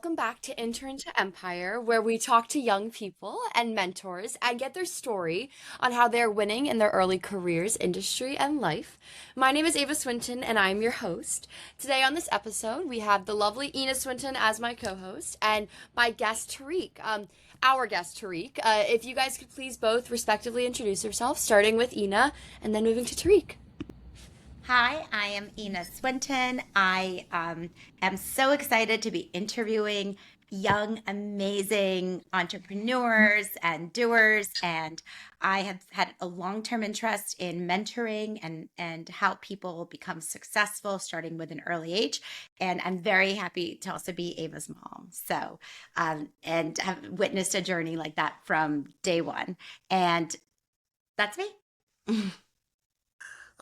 welcome back to Intern to Empire, where we talk to young people and mentors and get their story on how they're winning in their early careers, industry, and life. My name is Ava Swinton, and I'm your host. Today on this episode, we have the lovely Ina Swinton as my co-host and my guest Tariq. Our guest Tariq. If you guys could please both respectively introduce yourselves, starting with Ina and then moving to Tariq. Hi, I am Ina Swinton. I am so excited to be interviewing young, amazing entrepreneurs and doers. And I have had a long-term interest in mentoring and how people become successful starting with an early age. And I'm very happy to also be Ava's mom. And have witnessed a journey like that from day one. And that's me.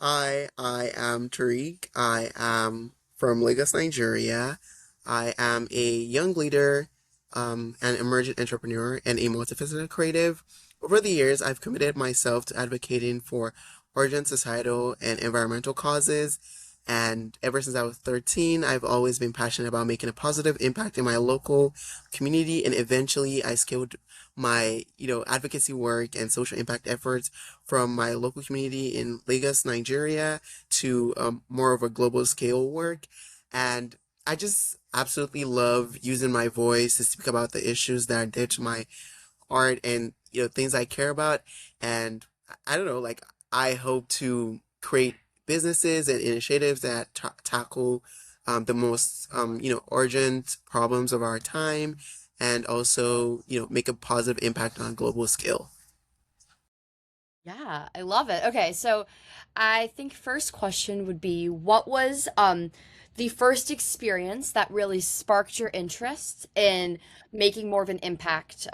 I am Tariq. I am from Lagos, Nigeria. I am a young leader, an emergent entrepreneur, and a multifaceted creative. Over the years, I've committed myself to advocating for urgent societal and environmental causes. And ever since I was 13, I've always been passionate about making a positive impact in my local community. And eventually, I scaled my, advocacy work and social impact efforts from my local community in Lagos, Nigeria, to more of a global scale work. And I just absolutely love using my voice to speak about the issues that are dear to my art and things I care about. And I don't know, like I hope to create businesses and initiatives that tackle the most urgent problems of our time, and also make a positive impact on a global scale. Yeah, I love it. Okay, so I think first question would be what was the first experience that really sparked your interest in making more of an impact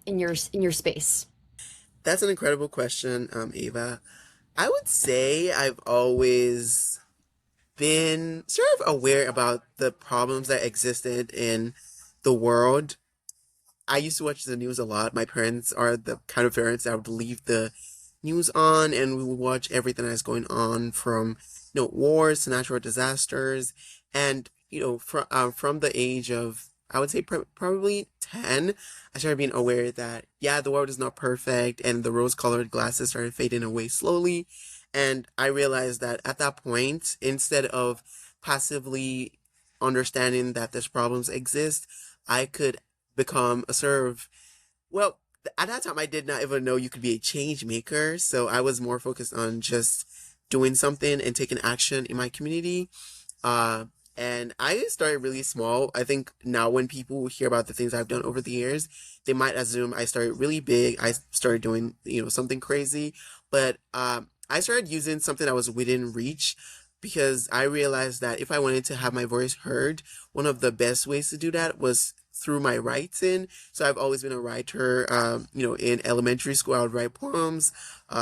in your space? That's an incredible question, Ava. I would say I've always been sort of aware about the problems that existed in the world. I used to watch the news a lot. My parents are the kind of parents that would leave the news on, and we would watch everything that's going on, from wars to natural disasters. And from the age of, I would say, probably 10, I started being aware that yeah, the world is not perfect, and the rose-colored glasses started fading away slowly. And I realized that at that point, instead of passively understanding that these problems exist, I could become a sort of, well, at that time I did not even know you could be a change maker. So I was more focused on just doing something and taking action in my community. Uh, and I started really small. I think now when people hear about the things I've done over the years, they might assume I started really big. I started doing, something crazy. But I started using something that was within reach, because I realized that if I wanted to have my voice heard, one of the best ways to do that was through my writing. So I've always been a writer. In elementary school, I would write poems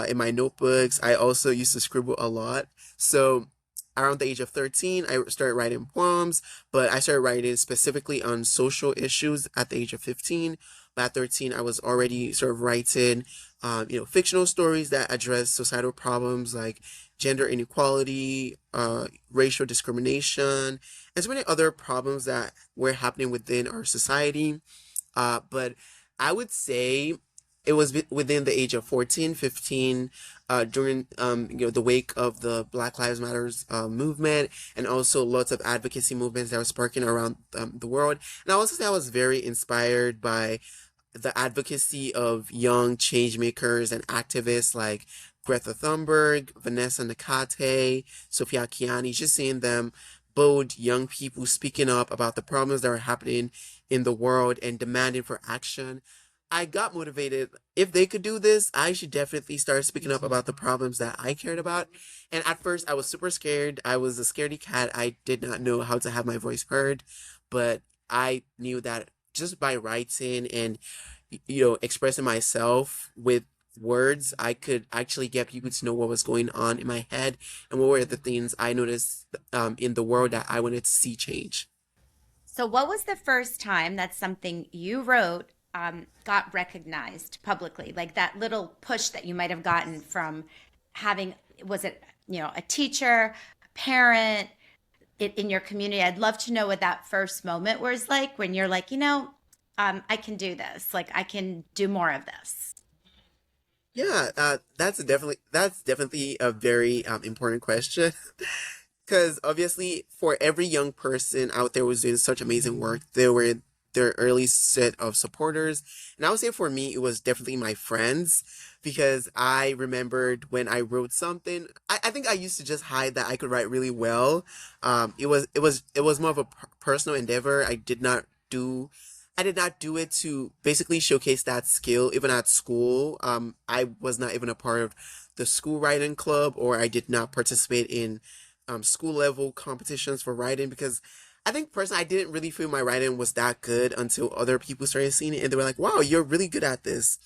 in my notebooks. I also used to scribble a lot. So around the age of 13, I started writing poems, but I started writing specifically on social issues at the age of 15. But at 13, I was already sort of writing, fictional stories that address societal problems like gender inequality, racial discrimination, and so many other problems that were happening within our society. But I would say it was within the age of 14, 15, during the wake of the Black Lives Matters movement, and also lots of advocacy movements that were sparking around the world. And I also say I was very inspired by the advocacy of young change makers and activists like Greta Thunberg, Vanessa Nakate, Sophia Kiani, just seeing them, bold young people speaking up about the problems that are happening in the world and demanding for action. I got motivated. If they could do this, I should definitely start speaking up about the problems that I cared about. And at first, I was super scared. I was a scaredy cat. I did not know how to have my voice heard, but I knew that just by writing and expressing myself with words, I could actually get people to know what was going on in my head and what were the things I noticed in the world that I wanted to see change. So, what was the first time that something you wrote got recognized publicly? Like that little push that you might have gotten from having, was it, a teacher, a parent, it in your community. I'd love to know what that first moment was like when you're like, I can do this. Like, I can do more of this. Yeah, that's definitely a very important question. Because obviously, for every young person out there who's doing such amazing work, there were their early set of supporters. And I would say for me, it was definitely my friends, because I remembered when I wrote something, I think I used to just hide that I could write really well. It was more of a personal endeavor. Do. I did not do it to basically showcase that skill, even at school. I was not even a part of the school writing club, or I did not participate in school level competitions for writing, because I think personally I didn't really feel my writing was that good until other people started seeing it and they were like, "Wow, you're really good at this."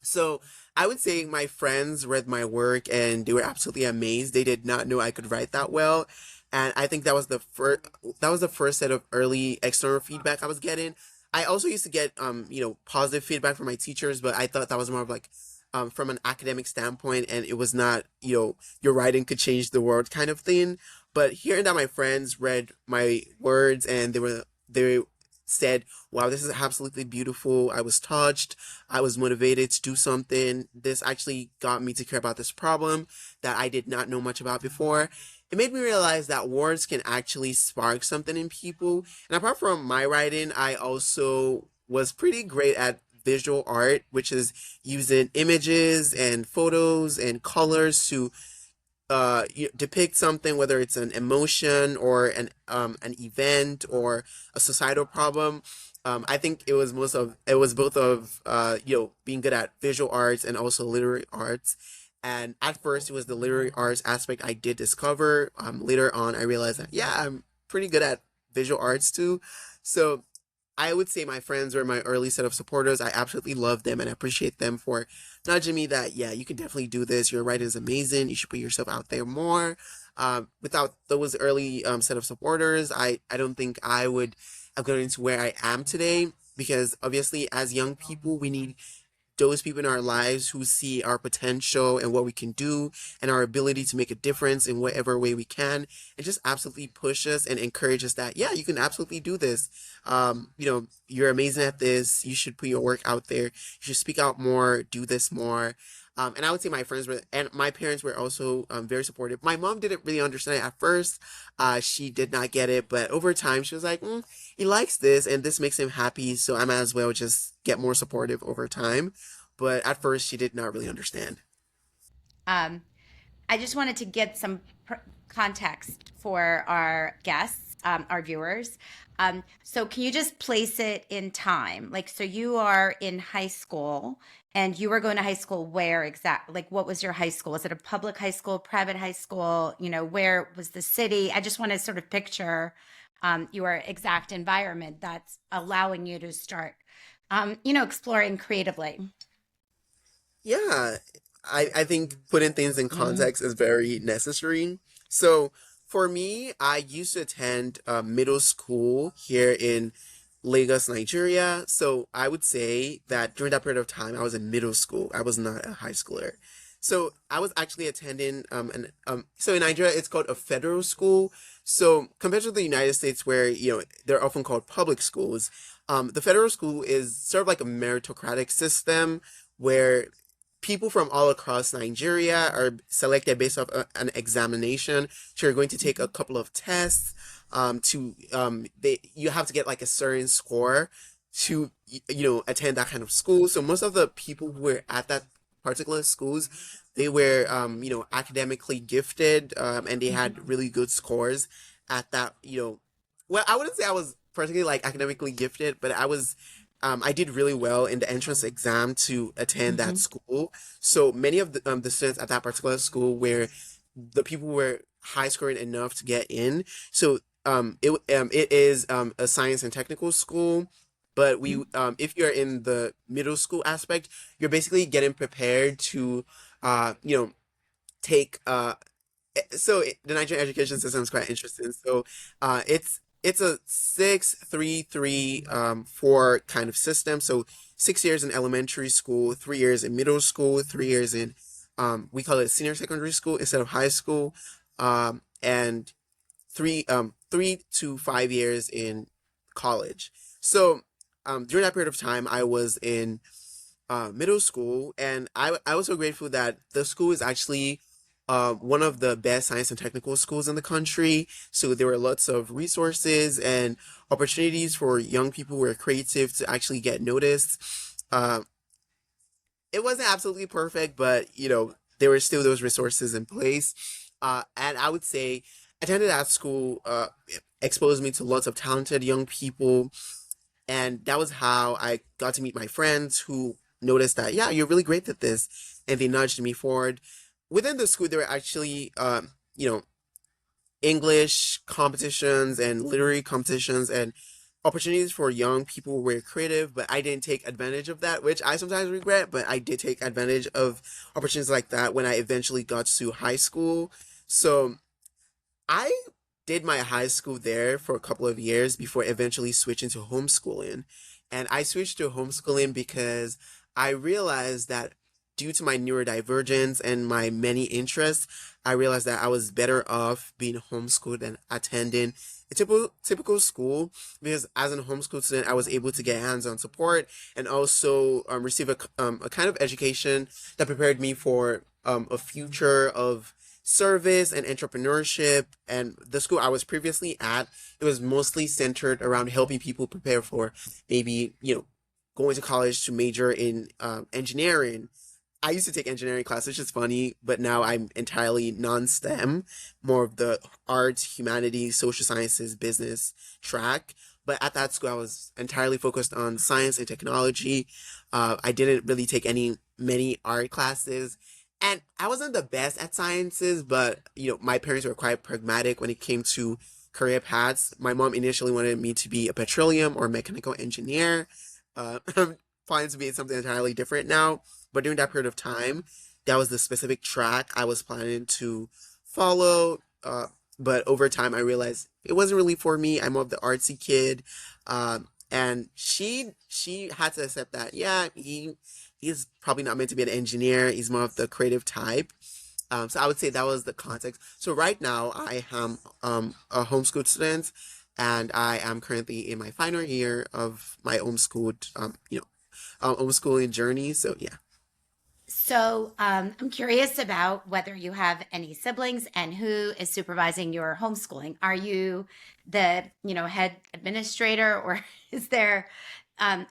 So I would say my friends read my work and they were absolutely amazed. They did not know I could write that well. And I think that was the first set of early external feedback I was getting. I also used to get positive feedback from my teachers, but I thought that was more of like from an academic standpoint, and it was not, your writing could change the world kind of thing. But hearing that my friends read my words and they said, "Wow, this is absolutely beautiful. I was touched. I was motivated to do something. This actually got me to care about this problem that I did not know much about before." It made me realize that words can actually spark something in people. And apart from my writing, I also was pretty great at visual art, which is using images and photos and colors to depict something, whether it's an emotion or an event or a societal problem. I think it was both of being good at visual arts and also literary arts. And at first, it was the literary arts aspect I did discover. Later on, I realized that, yeah, I'm pretty good at visual arts too. So I would say my friends were my early set of supporters. I absolutely love them and appreciate them for nudging me that, yeah, you can definitely do this. Your writing is amazing. You should put yourself out there more. Without those early set of supporters, I don't think I would have gotten into where I am today, because obviously, as young people, we need those people in our lives who see our potential and what we can do and our ability to make a difference in whatever way we can, and just absolutely push us and encourage us that, yeah, you can absolutely do this. You're amazing at this. You should put your work out there. You should speak out more, do this more. And I would say my friends were, and my parents were also very supportive. My mom didn't really understand it at first. She did not get it, but over time she was like, he likes this and this makes him happy, so I might as well just get more supportive over time. But at first, she did not really understand. Um, I just wanted to get some context for our guests, our viewers. So, can you just place it in time? Like, so you are in high school and you were going to high school where exactly? Like, what was your high school? Was it a public high school, private high school? Where was the city? I just want to sort of picture your exact environment that's allowing you to start, exploring creatively. Yeah, I think putting things in context is very necessary. So for me, I used to attend middle school here in Lagos, Nigeria. So I would say that during that period of time, I was in middle school. I was not a high schooler. So I was actually attending so in Nigeria it's called a federal school. So compared to the United States, where they're often called public schools, the federal school is sort of like a meritocratic system where people from all across Nigeria are selected based off an examination. So you're going to take a couple of tests. You have to get like a certain score to attend that kind of school. So most of the people who were at that particular schools, they were academically gifted, and they Mhm. had really good scores at that. Well, I wouldn't say I was particularly like academically gifted, but I did really well in the entrance exam to attend that Mhm. school. So many of the students at that particular school were the people who were high scoring enough to get in. So it is a science and technical school, but we if you're in the middle school aspect, you're basically getting prepared to take the Nigerian education system is quite interesting. So it's a 6-3-3 4 kind of system. So 6 years in elementary school, 3 years in middle school, 3 years in we call it senior secondary school instead of high school, and 3 to 5 years in college. So during that period of time, I was in middle school, and I was so grateful that the school is actually one of the best science and technical schools in the country. So there were lots of resources and opportunities for young people who are creative to actually get noticed. Uh, it wasn't absolutely perfect, but there were still those resources in place. And I would say attending that school exposed me to lots of talented young people, and that was how I got to meet my friends who noticed that, yeah, you're really great at this, and they nudged me forward. Within the school, there were actually, you know, English competitions and literary competitions and opportunities for young people who were creative, but I didn't take advantage of that, which I sometimes regret, but I did take advantage of opportunities like that when I eventually got to high school. So I did my high school there for a couple of years before eventually switching to homeschooling. And I switched to homeschooling because I realized that due to my neurodivergence and my many interests, I realized that I was better off being homeschooled than attending a typical school, because as a homeschool student, I was able to get hands-on support and also receive a kind of education that prepared me for a future of service and entrepreneurship. And the school I was previously at, it was mostly centered around helping people prepare for maybe, going to college to major in engineering. I used to take engineering class, which is funny, but now I'm entirely non-STEM, more of the arts, humanities, social sciences, business track. But at that school, I was entirely focused on science and technology. I didn't really take many art classes, and I wasn't the best at sciences. But my parents were quite pragmatic when it came to career paths. My mom initially wanted me to be a petroleum or mechanical engineer. I'm planning to be something entirely different now. But during that period of time, that was the specific track I was planning to follow. But over time, I realized it wasn't really for me. I'm more of the artsy kid, and she had to accept that. Yeah, he's probably not meant to be an engineer. He's more of the creative type. So I would say that was the context. So right now, I am a homeschooled student, and I am currently in my final year of my homeschooling journey. So yeah. So, I'm curious about whether you have any siblings and who is supervising your homeschooling. Are you the, head administrator, or is there,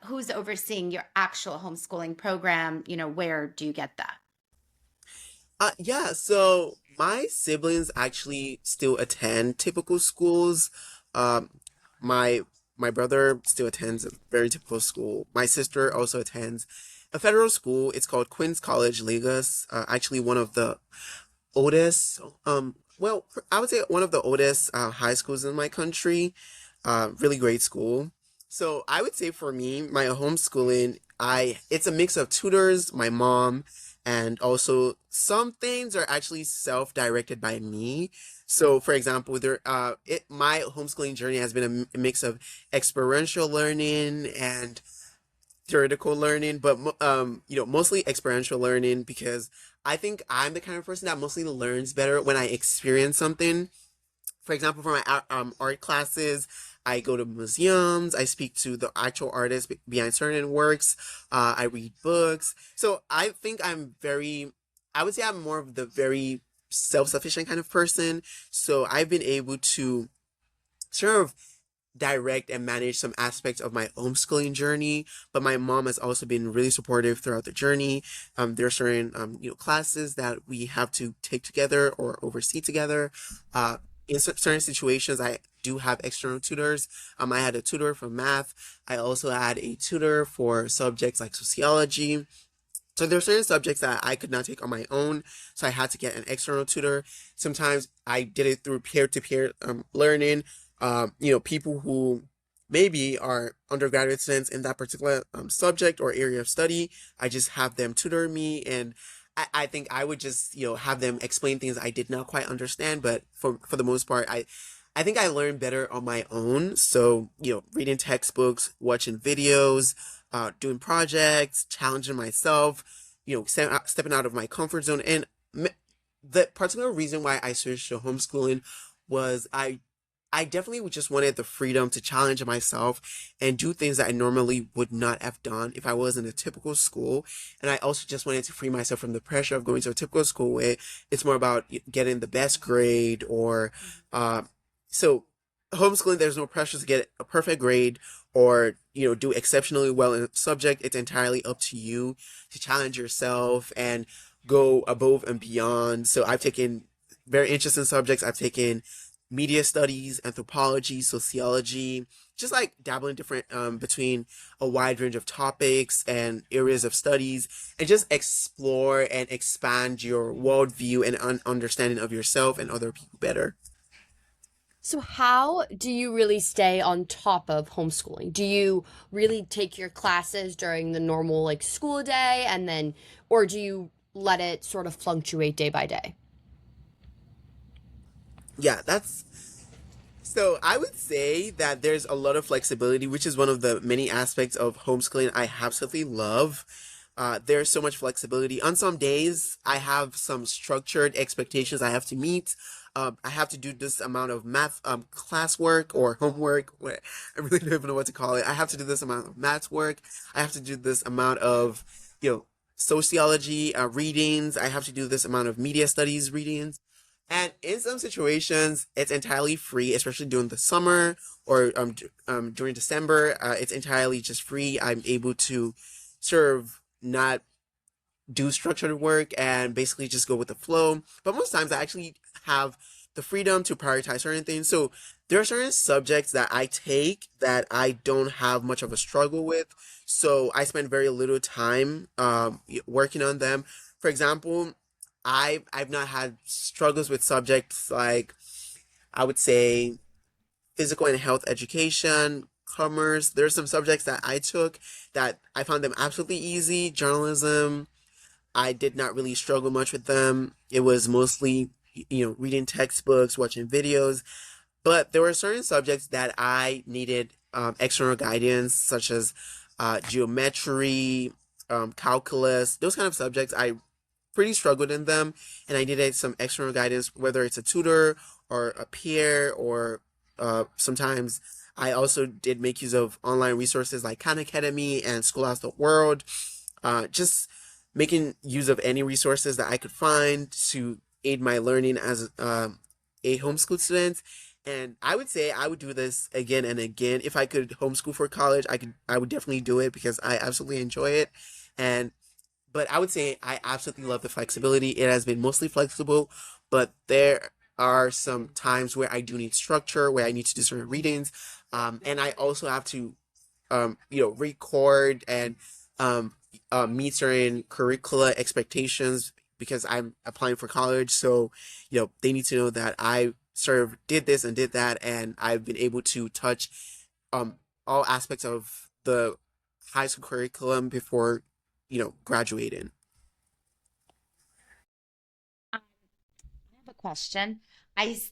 who's overseeing your actual homeschooling program? Where do you get that? Yeah, so my siblings actually still attend typical schools. Um, my my brother still attends a very typical school. My sister also attends a federal school. It's called Queens College, Lagos. Actually, one of the oldest, well, I would say one of the oldest high schools in my country. Really great school. So I would say for me, my homeschooling, it's a mix of tutors, my mom, and also some things are actually self-directed by me. So, for example, my homeschooling journey has been a mix of experiential learning and theoretical learning, but mostly experiential learning, because I think I'm the kind of person that mostly learns better when I experience something. For example, for my art classes, I go to museums, I speak to the actual artists behind certain works, I read books. So I think I would say I'm more of the very self-sufficient kind of person. So I've been able to sort of direct and manage some aspects of my homeschooling journey, but my mom has also been really supportive throughout the journey. There are certain classes that we have to take together or oversee together. In certain situations, I do have external tutors. I had a tutor for math. I also had a tutor for subjects like sociology. So there are certain subjects that I could not take on my own, so I had to get an external tutor. Sometimes I did it through peer-to-peer learning. People who maybe are undergraduate students in that particular subject or area of study, I just have them tutor me, and I think I would just have them explain things I did not quite understand. But for the most part, I think I learned better on my own. So reading textbooks, watching videos, doing projects, challenging myself, stepping out of my comfort zone. And the particular reason why I switched to homeschooling was I I definitely just wanted the freedom to challenge myself and do things that I normally would not have done if I was in a typical school. And I also just wanted to free myself from the pressure of going to a typical school where it's more about getting the best grade or, uh, so homeschooling, there's no pressure to get a perfect grade or, do exceptionally well in a subject. It's entirely up to you to challenge yourself and go above and beyond. So I've taken very interesting subjects. I've taken media studies, anthropology, sociology, just like dabbling different between a wide range of topics and areas of studies, and just explore and expand your worldview and understanding of yourself and other people better. So, how do you really stay on top of homeschooling? Do you really take your classes during the normal like school day and then, or do you let it sort of fluctuate day by day? Yeah, that's so I would say that there's a lot of flexibility, which is one of the many aspects of homeschooling I absolutely love. There's so much flexibility. On some days, I have some structured expectations I have to meet. I have to do this amount of math classwork or homework. I really don't even know what to call it. I have to do this amount of math work. I have to do this amount of, you know, sociology readings. I have to do this amount of media studies readings. And in some situations, it's entirely free, especially during the summer or during December. It's entirely just free. I'm able to serve not do structured work and basically just go with the flow. But most times I actually have the freedom to prioritize certain things. So there are certain subjects that I take that I don't have much of a struggle with. So I spend very little time working on them. For example, I've not had struggles with subjects like I would say physical and health education, commerce. There are some subjects that I took that I found them absolutely easy. Journalism, I did not really struggle much with them. It was mostly, reading textbooks, watching videos. But there were certain subjects that I needed external guidance, such as geometry, calculus, those kind of subjects. I pretty struggled in them, and I needed some external guidance, whether it's a tutor or a peer, or sometimes I also did make use of online resources like Khan Academy and Schoolhouse the World, just making use of any resources that I could find to aid my learning as a homeschool student. And I would say I would do this again and again. If I could homeschool for college, I would definitely do it because I absolutely enjoy it. And but I would say I absolutely love the flexibility. It has been mostly flexible, but there are some times where I do need structure, where I need to do certain readings, and I also have to, record and um, meet certain curricula expectations because I'm applying for college. So, they need to know that I sort of did this and did that, and I've been able to touch um, all aspects of the high school curriculum before graduating. I have a question.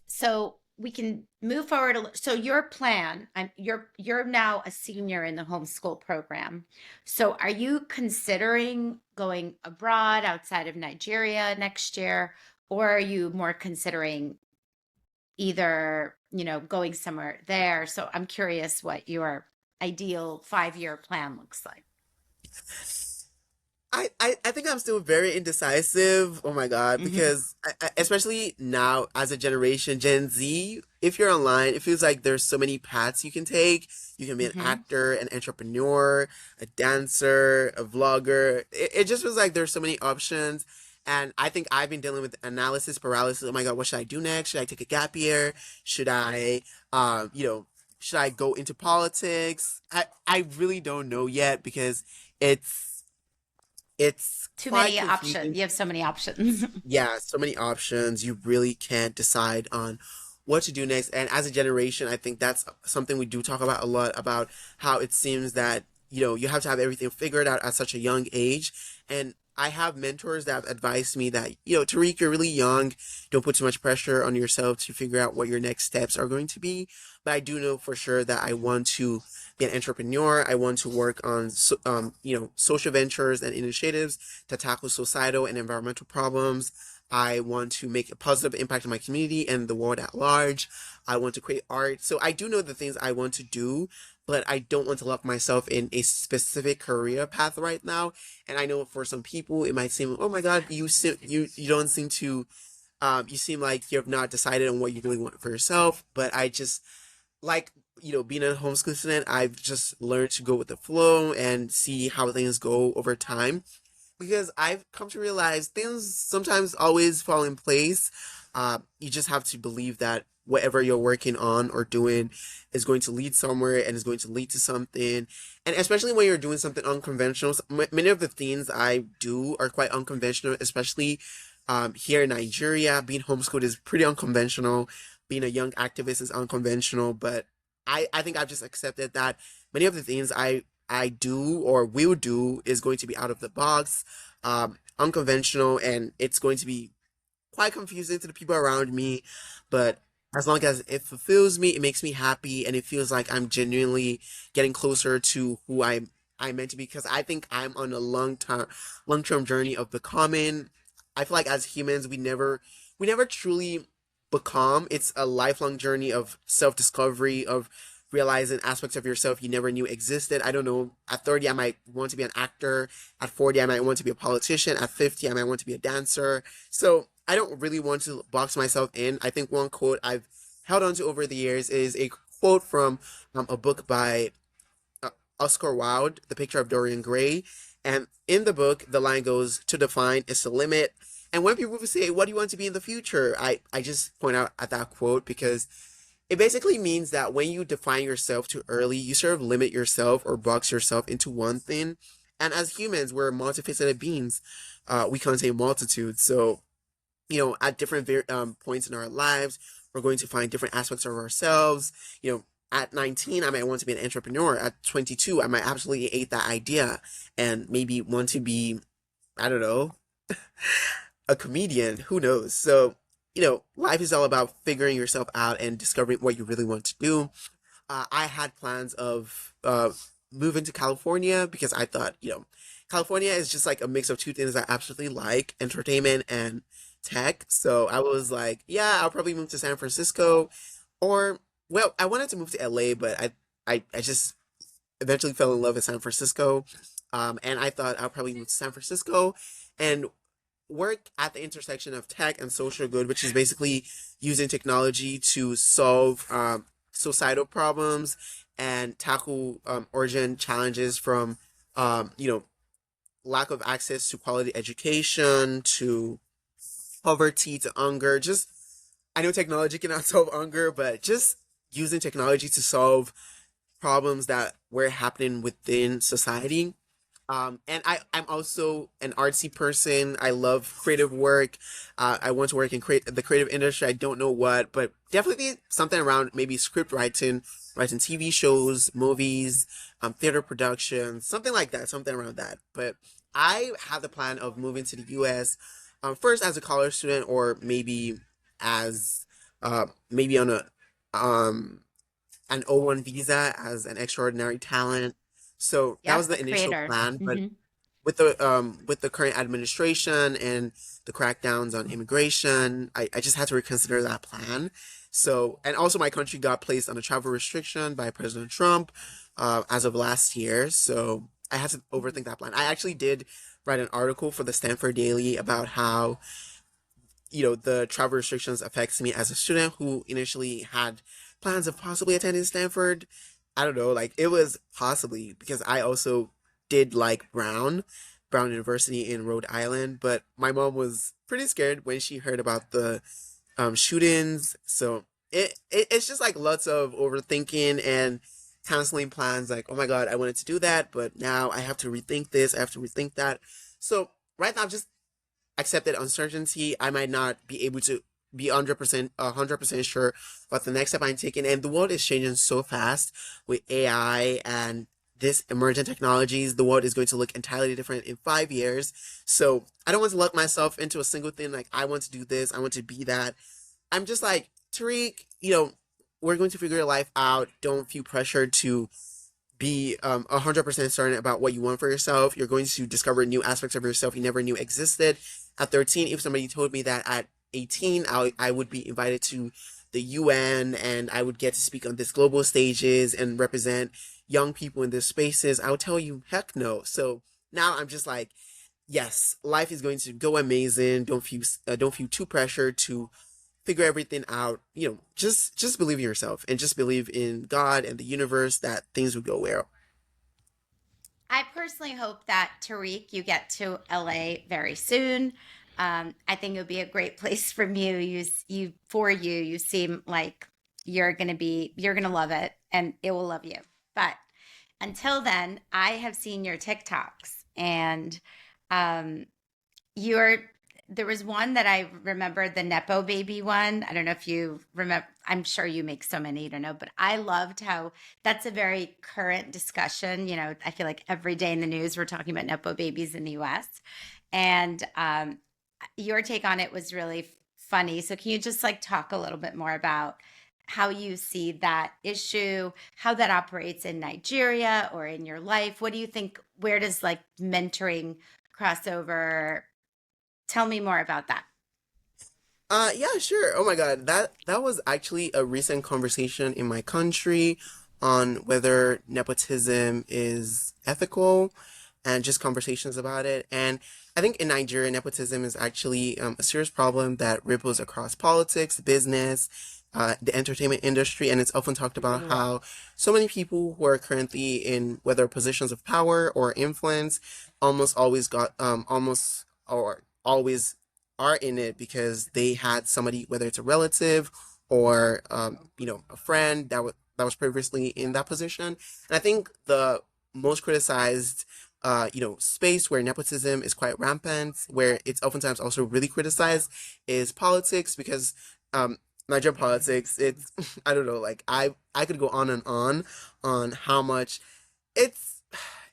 So we can move forward. So your plan, you're now a senior in the homeschool program. So are you considering going abroad outside of Nigeria next year, or are you more considering either, going somewhere there? So I'm curious what your ideal 5-year plan looks like. I think I'm still very indecisive. Oh my God, Hmm. because especially now as a generation, Gen Z, if you're online, it feels like there's so many paths you can take. You can be an Hmm. actor, an entrepreneur, a dancer, a vlogger. It just feels like there's so many options. And I think I've been dealing with analysis paralysis. Oh my God, what should I do next? Should I take a gap year? Should I, um, you know, should I go into politics? I really don't know yet because it's it's Too quite many options. confusing. You have so many options. Yeah, so many options. You really can't decide on what to do next. And as a generation, I think that's something we do talk about a lot about how it seems that, you have to have everything figured out at such a young age. And I have mentors that have advised me that, Tariq, you're really young. Don't put too much pressure on yourself to figure out what your next steps are going to be. But I do know for sure that I want to be an entrepreneur. I want to work on, social ventures and initiatives to tackle societal and environmental problems. I want to make a positive impact on my community and the world at large. I want to create art. So I do know the things I want to do, but I don't want to lock myself in a specific career path right now. And I know for some people it might seem, oh my God, you don't seem to you seem like you have not decided on what you really want for yourself. But I just like, being a homeschool student, I've just learned to go with the flow and see how things go over time, because I've come to realize things sometimes always fall in place. You just have to believe that whatever you're working on or doing is going to lead somewhere and is going to lead to something. And especially when you're doing something unconventional, many of the things I do are quite unconventional, especially here in Nigeria. Being homeschooled is pretty unconventional. Being a young activist is unconventional, but I think I've just accepted that many of the things I do or will do is going to be out of the box, unconventional, and it's going to be quite confusing to the people around me. But as long as it fulfills me, it makes me happy, and it feels like I'm genuinely getting closer to who I'm meant to be. Because I think I'm on a long term journey of becoming. I feel like as humans, we never truly become. It's a lifelong journey of self discovery, of realizing aspects of yourself you never knew existed. I don't know. At 30, I might want to be an actor. At 40, I might want to be a politician. At 50, I might want to be a dancer. So I don't really want to box myself in. I think one quote I've held on to over the years is a quote from a book by Oscar Wilde, The Picture of Dorian Gray. And in the book, the line goes, "To define is to limit." And when people say, "What do you want to be in the future?" I just point out at that quote, because it basically means that when you define yourself too early, you sort of limit yourself or box yourself into one thing. And as humans, we're multifaceted beings. We contain multitudes. So, at different points in our lives, we're going to find different aspects of ourselves. At 19, I might want to be an entrepreneur. At 22, I might absolutely hate that idea and maybe want to be, I don't know, a comedian. Who knows? So, life is all about figuring yourself out and discovering what you really want to do. I had plans of moving to California because I thought, California is just like a mix of two things I absolutely like, entertainment and tech. So I was like, yeah, I'll probably move to San Francisco. Or, well, I wanted to move to LA, but I just eventually fell in love with San Francisco. And I thought I'll probably move to San Francisco and work at the intersection of tech and social good, which is basically using technology to solve societal problems and tackle urgent challenges from, lack of access to quality education, to poverty, to hunger. Just, I know technology cannot solve hunger, but just using technology to solve problems that were happening within society. And I'm also an artsy person. I love creative work. I want to work in the creative industry. I don't know what, but definitely something around maybe script writing, writing TV shows, movies, theater productions, something like that, something around that. But I have the plan of moving to the US, first as a college student, or maybe as maybe on a um an O1 visa as an extraordinary talent. So that was Yep, a the initial creator. plan, but Hmm. with the current administration and the crackdowns on immigration, I just had to reconsider that plan. So, and also my country got placed on a travel restriction by President Trump as of last year. So I had to overthink that plan. I actually did write an article for the Stanford Daily about how, the travel restrictions affects me as a student who initially had plans of possibly attending Stanford. I don't know, like it was possibly because I also did like Brown University in Rhode Island, but my mom was pretty scared when she heard about the shootings. So it's just like lots of overthinking and canceling plans. Like, oh my God, I wanted to do that, but now I have to rethink this. I have to rethink that. So right now, I'm just accepted uncertainty. I might not be able to be 100% sure what the next step I'm taking. And the world is changing so fast with AI and this emergent technologies. The world is going to look entirely different in 5 years. So I don't want to lock myself into a single thing. Like, I want to do this. I want to be that. I'm just like, Tariq, we're going to figure your life out. Don't feel pressured to be 100% certain about what you want for yourself. You're going to discover new aspects of yourself you never knew existed. At 13, if somebody told me that at 18, I would be invited to the UN and I would get to speak on this global stages and represent young people in these spaces, I would tell you, heck no. So now I'm just like, yes, life is going to go amazing. Don't feel too pressured to figure everything out. Just believe in yourself and just believe in God and the universe that things will go well. I personally hope that Tariq, you get to LA very soon. I think it would be a great place from you. You seem like you're gonna love it, and it will love you. But until then, I have seen your TikToks, and um, you're there was one that I remember, the Nepo baby one. I don't know if you remember. I'm sure you make so many, you don't know, but I loved how that's a very current discussion. I feel like every day in the news we're talking about Nepo babies in the US. And your take on it was really funny. So can you just like talk a little bit more about how you see that issue, how that operates in Nigeria or in your life? What do you think? Where does like mentoring crossover? Tell me more about that. Yeah, sure. Oh my God, that was actually a recent conversation in my country on whether nepotism is ethical and just conversations about it. And I think in Nigeria, nepotism is actually a serious problem that ripples across politics, business, the entertainment industry, and it's often talked about how so many people who are currently in whether positions of power or influence almost or always are in it because they had somebody, whether it's a relative or a friend that was previously in that position. And I think the most criticized space where nepotism is quite rampant, where it's oftentimes also really criticized, is politics because Nigerian politics, it's I don't know, like I could go on how much it's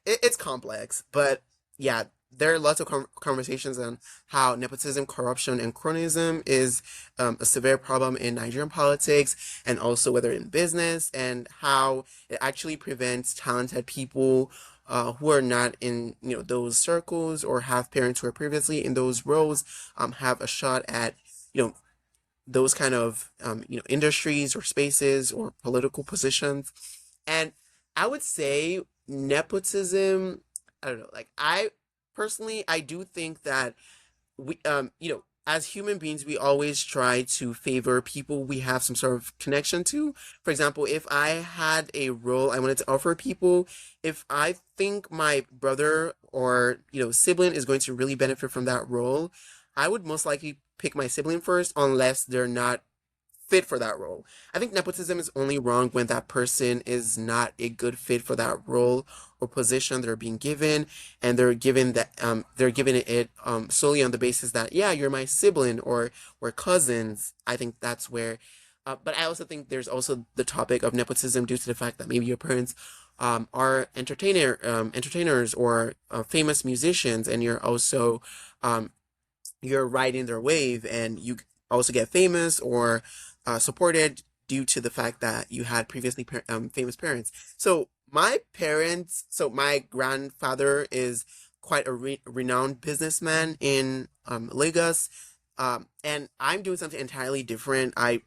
it's complex, but yeah, there are lots of conversations on how nepotism, corruption, and cronyism is a severe problem in Nigerian politics, and also whether in business, and how it actually prevents talented people who are not in those circles or have parents who are previously in those roles have a shot at you know those kind of industries or spaces or political positions. And I would say nepotism, I don't know, like I personally I do think that we as human beings we always try to favor people we have some sort of connection to. For example, if I had a role I wanted to offer people, if I think my brother or sibling is going to really benefit from that role, I would most likely pick my sibling first unless they're not fit for that role. I think nepotism is only wrong when that person is not a good fit for that role or position they're being given, and they're given it solely on the basis that yeah, you're my sibling or we're cousins. I think that's where. But I also think there's also the topic of nepotism due to the fact that maybe your parents are entertainers or famous musicians, and um, you're riding their wave and you also get famous or supported due to the fact that you had previously famous parents. So my grandfather is quite a renowned businessman in Lagos, and I'm doing something entirely different. I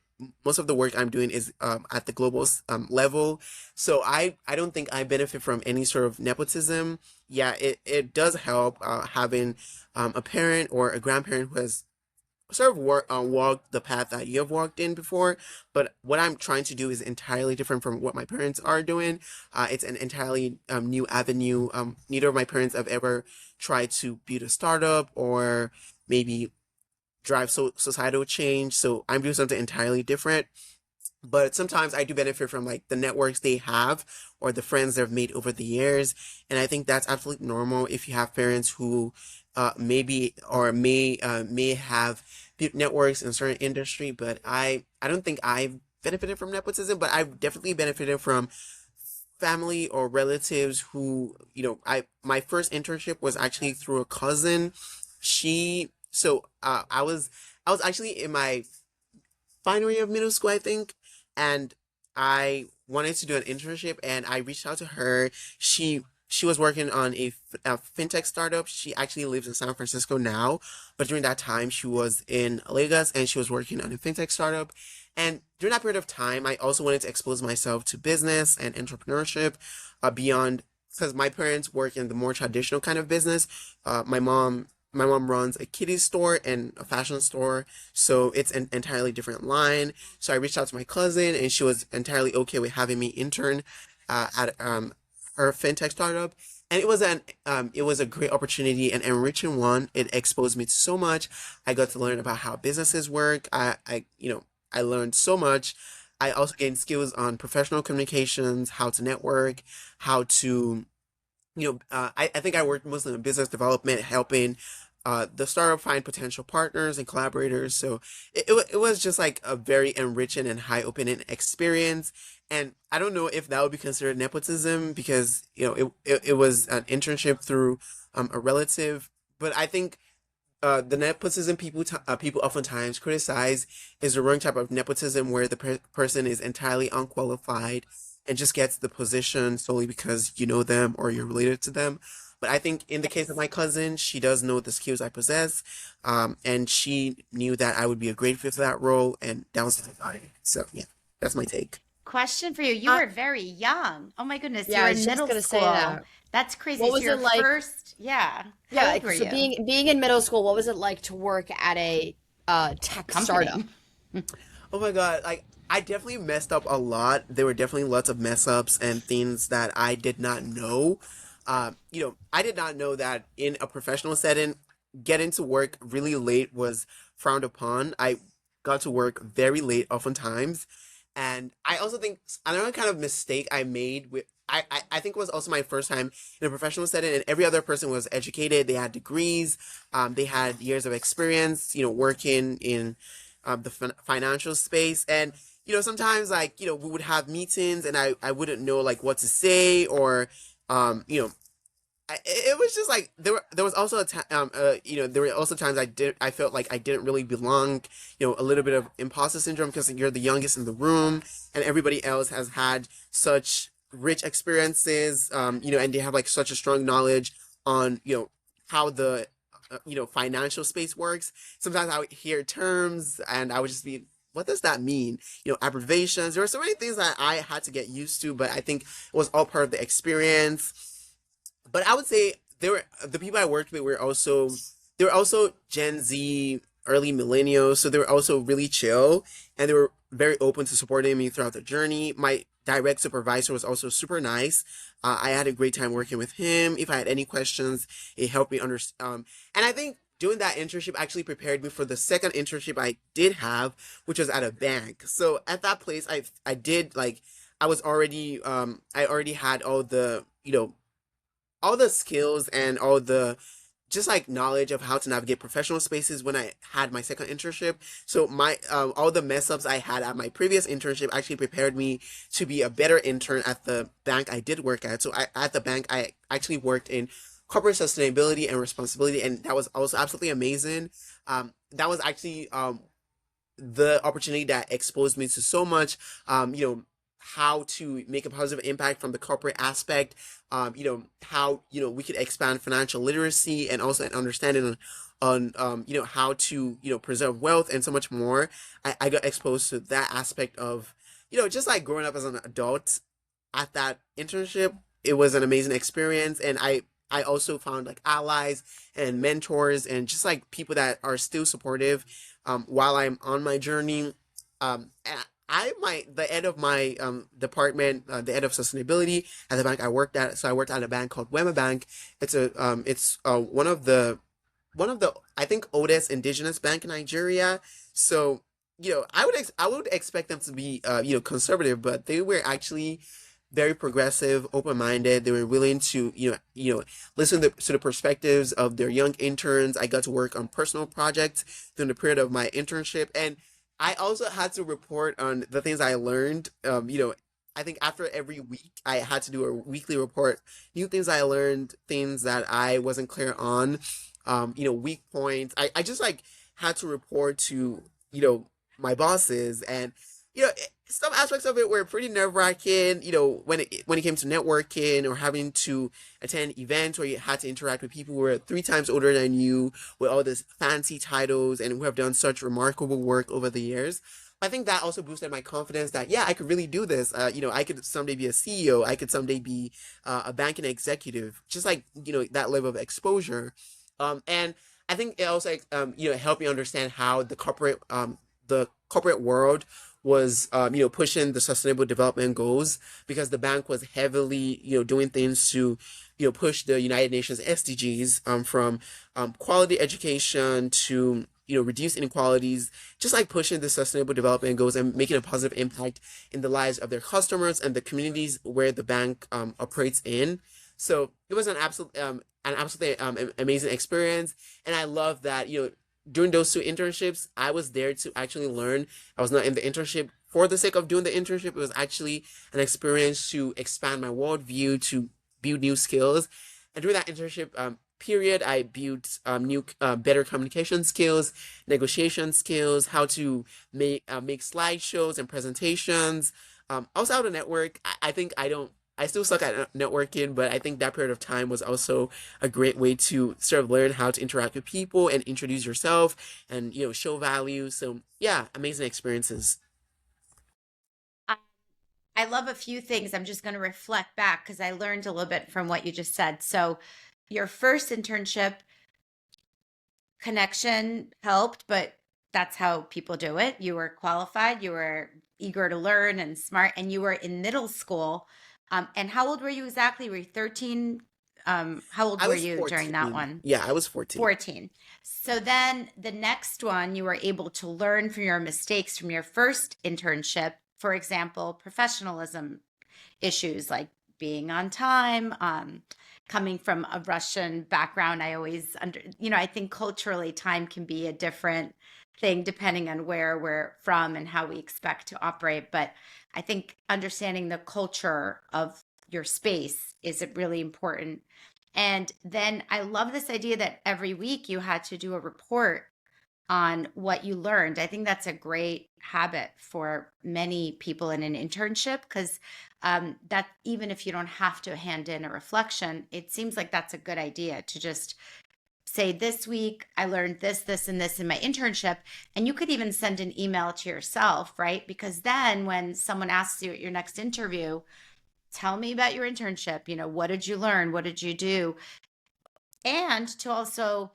Most of the work I'm doing is at the global level, so I don't think I benefit from any sort of nepotism. Yeah, it does help having a parent or a grandparent who has sort of walked the path that you have walked in before. But what I'm trying to do is entirely different from what my parents are doing. It's an entirely new avenue. Neither of my parents have ever tried to build a startup or maybe drive societal change. So I'm doing something entirely different, but sometimes I do benefit from like the networks they have or the friends they've made over the years. And I think that's absolutely normal if you have parents who maybe or may have built networks in a certain industry. But I don't think I've benefited from nepotism, but I've definitely benefited from family or relatives who, I my first internship was actually through a cousin. She so I was actually in my final year of middle school, I think, and I wanted to do an internship, and I reached out to her. She was working on a fintech startup. She actually lives in San Francisco now, but during that time she was in Lagos and she was working on a fintech startup. And during that period of time, I also wanted to expose myself to business and entrepreneurship, beyond, because my parents work in the more traditional kind of business. My mom runs a kiddie store and a fashion store, so it's an entirely different line. So I reached out to my cousin, and she was entirely okay with having me intern at her fintech startup. And it was a great opportunity, an enriching one. It exposed me to so much. I got to learn about how businesses work. I learned so much. I also gained skills on professional communications, how to network, how to, I think I worked mostly in business development, helping the startup find potential partners and collaborators. So it was just like a very enriching and high opening experience. And I don't know if that would be considered nepotism, because it was an internship through a relative. But I think the nepotism people oftentimes criticize is the wrong type of nepotism, where the person is entirely unqualified and just gets the position solely because you know them or you're related to them. But I think in the case of Yes. my cousin, she does know the skills I possess, and she knew that I would be a great fit for that role, and that was the So yeah, that's my take. Question for you. You Uh, were very young. Oh my goodness, you yeah, were I in was just middle gonna say school. that. That's crazy. What So was your it like? first, yeah. How Yeah, old like, were so you? being in middle school, what was it like to work at a tech Company. startup? Oh my God, like I definitely messed up a lot. There were definitely lots of mess ups and things that I did not know. I did not know that in a professional setting, getting to work really late was frowned upon. I got to work very late oftentimes. And I also think another kind of mistake I made with I think it was also my first time in a professional setting, and every other person was educated. They had degrees, they had years of experience, working in the financial space. And sometimes, like, we would have meetings, and I wouldn't know like what to say, or it was just like there was also there were also times I felt like I didn't really belong. A little bit of imposter syndrome, because you're the youngest in the room and everybody else has had such rich experiences, and they have like such a strong knowledge on how the financial space works. Sometimes I would hear terms and I would just be, what does that mean? Abbreviations. There were so many things that I had to get used to, but I think it was all part of the experience. But I would say the people I worked with were also Gen Z, early millennials, so they were also really chill, and they were very open to supporting me throughout the journey. My direct supervisor was also super nice. I had a great time working with him. If I had any questions, it helped me understand. And I think doing that internship actually prepared me for the second internship I did have, which was at a bank. So at that place, I did like I already had all the skills and all the just like knowledge of how to navigate professional spaces when I had my second internship. So my all the mess ups I had at my previous internship actually prepared me to be a better intern at the bank I did work at. So at the bank I actually worked in corporate sustainability and responsibility, and that was also absolutely amazing. That was actually the opportunity that exposed me to so much, how to make a positive impact from the corporate aspect, how, we could expand financial literacy and also an understanding on how to, preserve wealth and so much more. I got exposed to that aspect of, just like growing up as an adult at that internship. It was an amazing experience. And I also found like allies and mentors and just like people that are still supportive while I'm on my journey. And the head of my department, the head of sustainability at the bank I worked at. So I worked at a bank called Wema Bank. It's one of the, I think, oldest indigenous bank in Nigeria. So I would expect them to be conservative, but they were actually very progressive, open minded. They were willing to listen to the perspectives of their young interns. I got to work on personal projects during the period of my internship, and I also had to report on the things I learned. I think after every week, I had to do a weekly report, new things I learned, things that I wasn't clear on, weak points. I just like had to report to, my bosses. And some aspects of it were pretty nerve wracking. When it came to networking or having to attend events where you had to interact with people who were 3 times older than you, with all these fancy titles and who have done such remarkable work over the years. I think that also boosted my confidence that yeah, I could really do this. I could someday be a CEO. I could someday be a banking executive. Just like that level of exposure, and I think it also helped me understand how the corporate world was pushing the sustainable development goals because the bank was heavily doing things to push the United Nations SDGs, from quality education to reduce inequalities, just like pushing the sustainable development goals and making a positive impact in the lives of their customers and the communities where the bank operates in. So it was an absolutely amazing experience, and I love that during those 2 internships, I was there to actually learn. I was not in the internship for the sake of doing the internship. It was actually an experience to expand my worldview, to build new skills. And during that internship period, I built better communication skills, negotiation skills, how to make slideshows and presentations. Also, how to network. I think I don't. I still suck at networking, but I think that period of time was also a great way to sort of learn how to interact with people and introduce yourself and show value. So yeah, amazing experiences. I, I love a few things. I'm just going to reflect back because I learned a little bit from what you just said. So, your first internship connection helped, but that's how people do it. You were qualified, you were eager to learn and smart, and you were in middle school. And how old were you exactly? Were you 13? How old I were was you during that 14. one? Yeah, I was 14. 14. So then the next one, you were able to learn from your mistakes from your first internship. For example, professionalism issues like being on time. Coming from a Russian background, I always I think culturally time can be a different thing depending on where we're from and how we expect to operate. But I think understanding the culture of your space is really important. And then I love this idea that every week you had to do a report on what you learned. I think that's a great habit for many people in an internship because that even if you don't have to hand in a reflection, it seems like that's a good idea to just say, this week I learned this, this, and this in my internship. And you could even send an email to yourself, right? Because then when someone asks you at your next interview, tell me about your internship, what did you learn? What did you do? And to also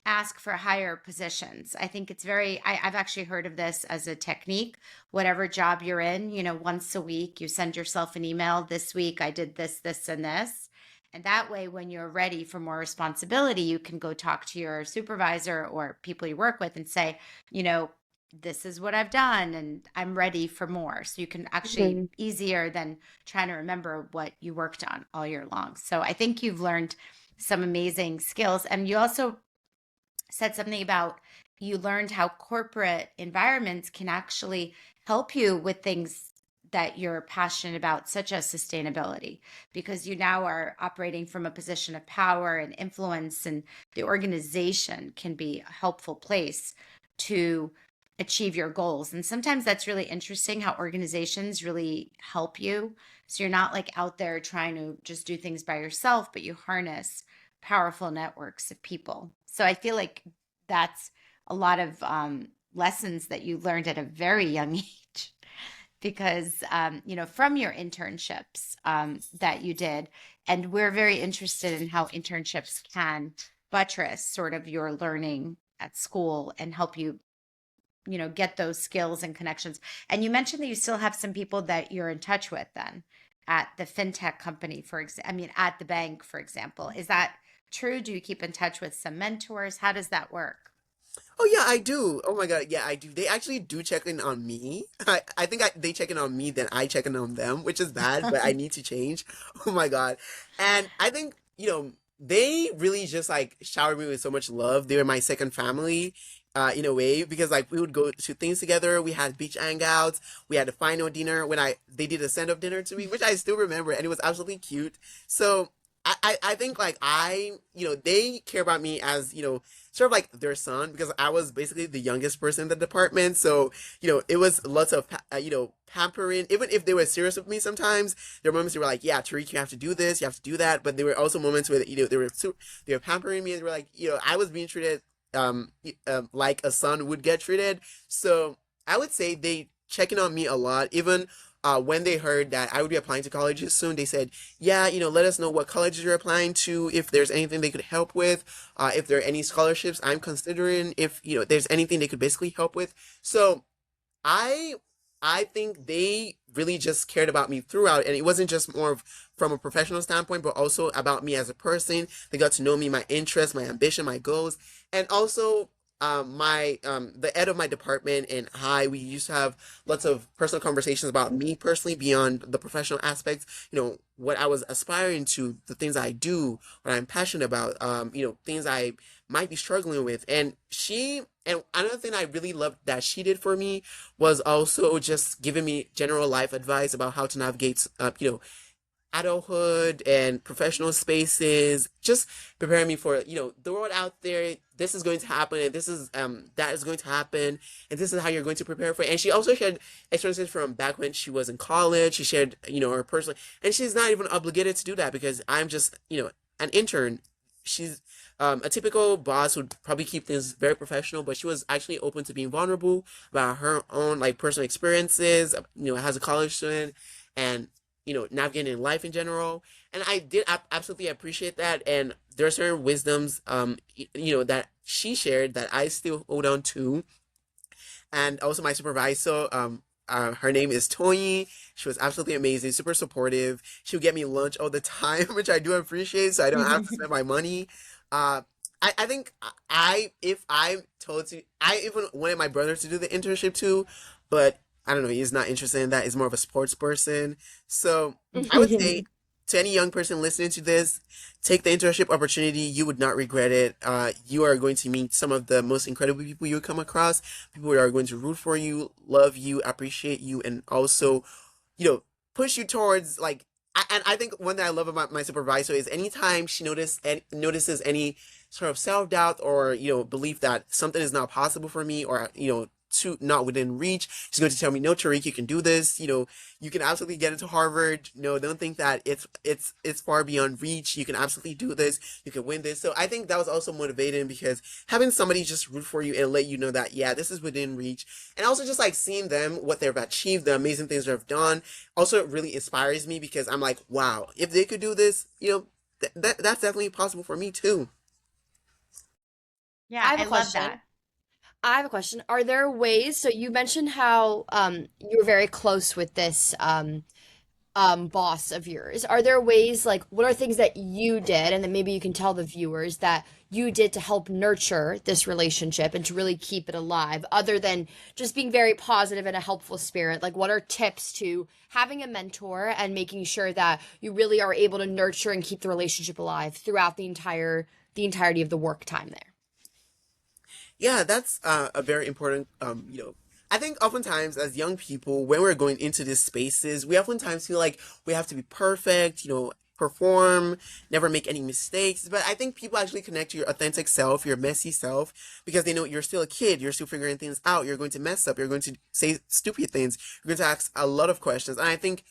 ask for higher positions. I think it's I've actually heard of this as a technique. Whatever job you're in, once a week, you send yourself an email. This week, I did this, this, and this. And that way, when you're ready for more responsibility, you can go talk to your supervisor or people you work with and say, you know, this is what I've done and I'm ready for more. So you can actually Mhm. easier than trying to remember what you worked on all year long. So I think you've learned some amazing skills. And you also said something about you learned how corporate environments can actually help you with things that you're passionate about, such as sustainability, because you now are operating from a position of power and influence, and the organization can be a helpful place to achieve your goals. And sometimes that's really interesting how organizations really help you. So you're not like out there trying to just do things by yourself, but you harness powerful networks of people. So I feel like that's a lot of lessons that you learned at a very young age because, from your internships that you did. And we're very interested in how internships can buttress sort of your learning at school and help you, get those skills and connections. And you mentioned that you still have some people that you're in touch with then at the fintech company, for example, I mean, at the bank, for example. Is that true? Do you keep in touch with some mentors? How does that work? Oh yeah, I do. Oh my God, yeah, I do. They actually do check in on me. I think they check in on me than I check in on them, which is bad, but I need to change. Oh my God. And I think, they really just like showered me with so much love. They were my second family, in a way, because like we would go to things together. We had beach hangouts. We had a final dinner when they did a send-up dinner to me, which I still remember, and it was absolutely cute. So I think like they care about me as, sort of like their son because I was basically the youngest person in the department. So, it was lots of, pampering. Even if they were serious with me sometimes, there were moments they were like, yeah, Tariq, you have to do this, you have to do that. But there were also moments where, they were pampering me and they were like, I was being treated like a son would get treated. So I would say they checking on me a lot. Even when they heard that I would be applying to colleges soon, they said, yeah, let us know what colleges you're applying to, if there's anything they could help with, if there are any scholarships I'm considering, if, there's anything they could basically help with. So I I think they really just cared about me throughout, and it wasn't just more of from a professional standpoint, but also about me as a person. They got to know me, my interests, my ambition, my goals, and also my the head of my department and I. We used to have lots of personal conversations about me personally beyond the professional aspects. What I was aspiring to, the things I do, what I'm passionate about. Things I might be struggling with, and another thing I really loved that she did for me was also just giving me general life advice about how to navigate, adulthood and professional spaces, just preparing me for, the world out there. This is going to happen, and this is that is going to happen, and this is how you're going to prepare for it. And she also shared experiences from back when she was in college. She shared, her personal, and she's not even obligated to do that because I'm just, an intern. She's a typical boss would probably keep things very professional, but she was actually open to being vulnerable about her own like personal experiences, as a college student, and navigating life in general. And I did absolutely appreciate that. And there are certain wisdoms, that she shared that I still hold on to. And also my supervisor, her name is Tony. She was absolutely amazing, super supportive. She would get me lunch all the time, which I do appreciate, so I don't have to spend my money. Uh, I think if I'm told to, I even wanted my brother to do the internship too, but I don't know, he's not interested in that. He's more of a sports person. So I would say to any young person listening to this, take the internship opportunity. You would not regret it. You are going to meet some of the most incredible people you would come across, people who are going to root for you, love you, appreciate you, and also, push you towards like. And I think one thing I love about my supervisor is anytime she notices any sort of self doubt or belief that something is not possible for me or to not within reach, she's going to tell me, "No, Tariq, you can do this. You can absolutely get into Harvard. No, don't think that it's far beyond reach. You can absolutely do this. You can win this." So I think that was also motivating because having somebody just root for you and let you know that yeah, this is within reach, and also just like seeing them what they've achieved, the amazing things they've done, also really inspires me because I'm like, wow, if they could do this, that's definitely possible for me too. Yeah, I have I a love question. that. I have a question. Are there ways, so you mentioned how you were very close with this boss of yours. Are there ways, like, what are things that you did, and then maybe you can tell the viewers that you did to help nurture this relationship and to really keep it alive, other than just being very positive and a helpful spirit? Like, what are tips to having a mentor and making sure that you really are able to nurture and keep the relationship alive throughout the entirety of the work time there? Yeah, that's a very important, I think oftentimes as young people, when we're going into these spaces, we oftentimes feel like we have to be perfect, perform, never make any mistakes. But I think people actually connect to your authentic self, your messy self, because they know you're still a kid, you're still figuring things out, you're going to mess up, you're going to say stupid things, you're going to ask a lot of questions. And I think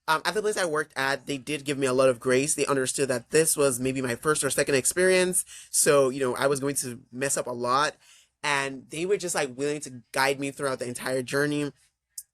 at the place I worked at, they did give me a lot of grace. They understood that this was maybe my first or second experience. So, I was going to mess up a lot. And they were just like willing to guide me throughout the entire journey.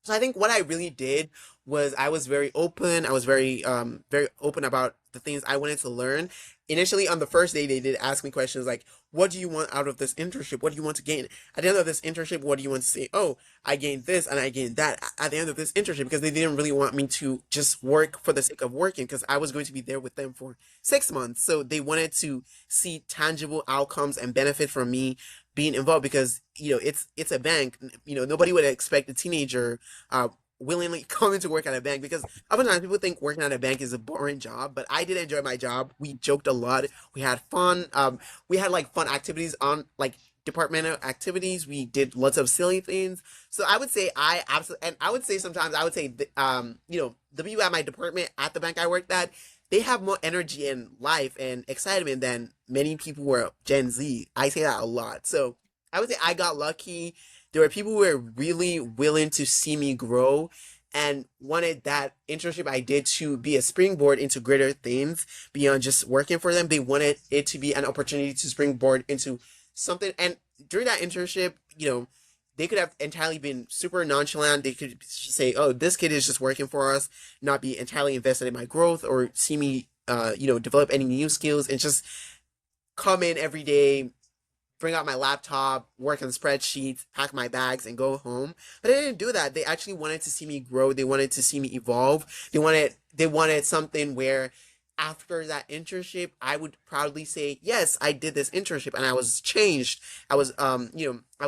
So I think what I really did was I was very open. I was very open about the things I wanted to learn. Initially, on the first day, they did ask me questions like, "What do you want out of this internship? What do you want to gain at the end of this internship? What do you want to say? Oh, I gained this and I gained that at the end of this internship," because they didn't really want me to just work for the sake of working because I was going to be there with them for 6 months. So they wanted to see tangible outcomes and benefit from me being involved because it's a bank. Nobody would expect a teenager willingly coming to work at a bank because oftentimes people think working at a bank is a boring job, but I did enjoy my job. We joked a lot. We had fun. We had like fun activities on like departmental activities. We did lots of silly things. So I would say I absolutely, and I would say sometimes I would say, the people at my department at the bank I worked at, they have more energy and life and excitement than many people who are Gen Z. I say that a lot. So I would say I got lucky. There were people who were really willing to see me grow and wanted that internship I did to be a springboard into greater things beyond just working for them. They wanted it to be an opportunity to springboard into something. And during that internship, they could have entirely been super nonchalant. They could just say, "Oh, this kid is just working for us," not be entirely invested in my growth or see me, develop any new skills, and just come in every day, bring out my laptop, work on spreadsheets, pack my bags, and go home. But I didn't do that. They actually wanted to see me grow. They wanted to see me evolve. They wanted something where after that internship, I would proudly say, yes, I did this internship and I was changed. I was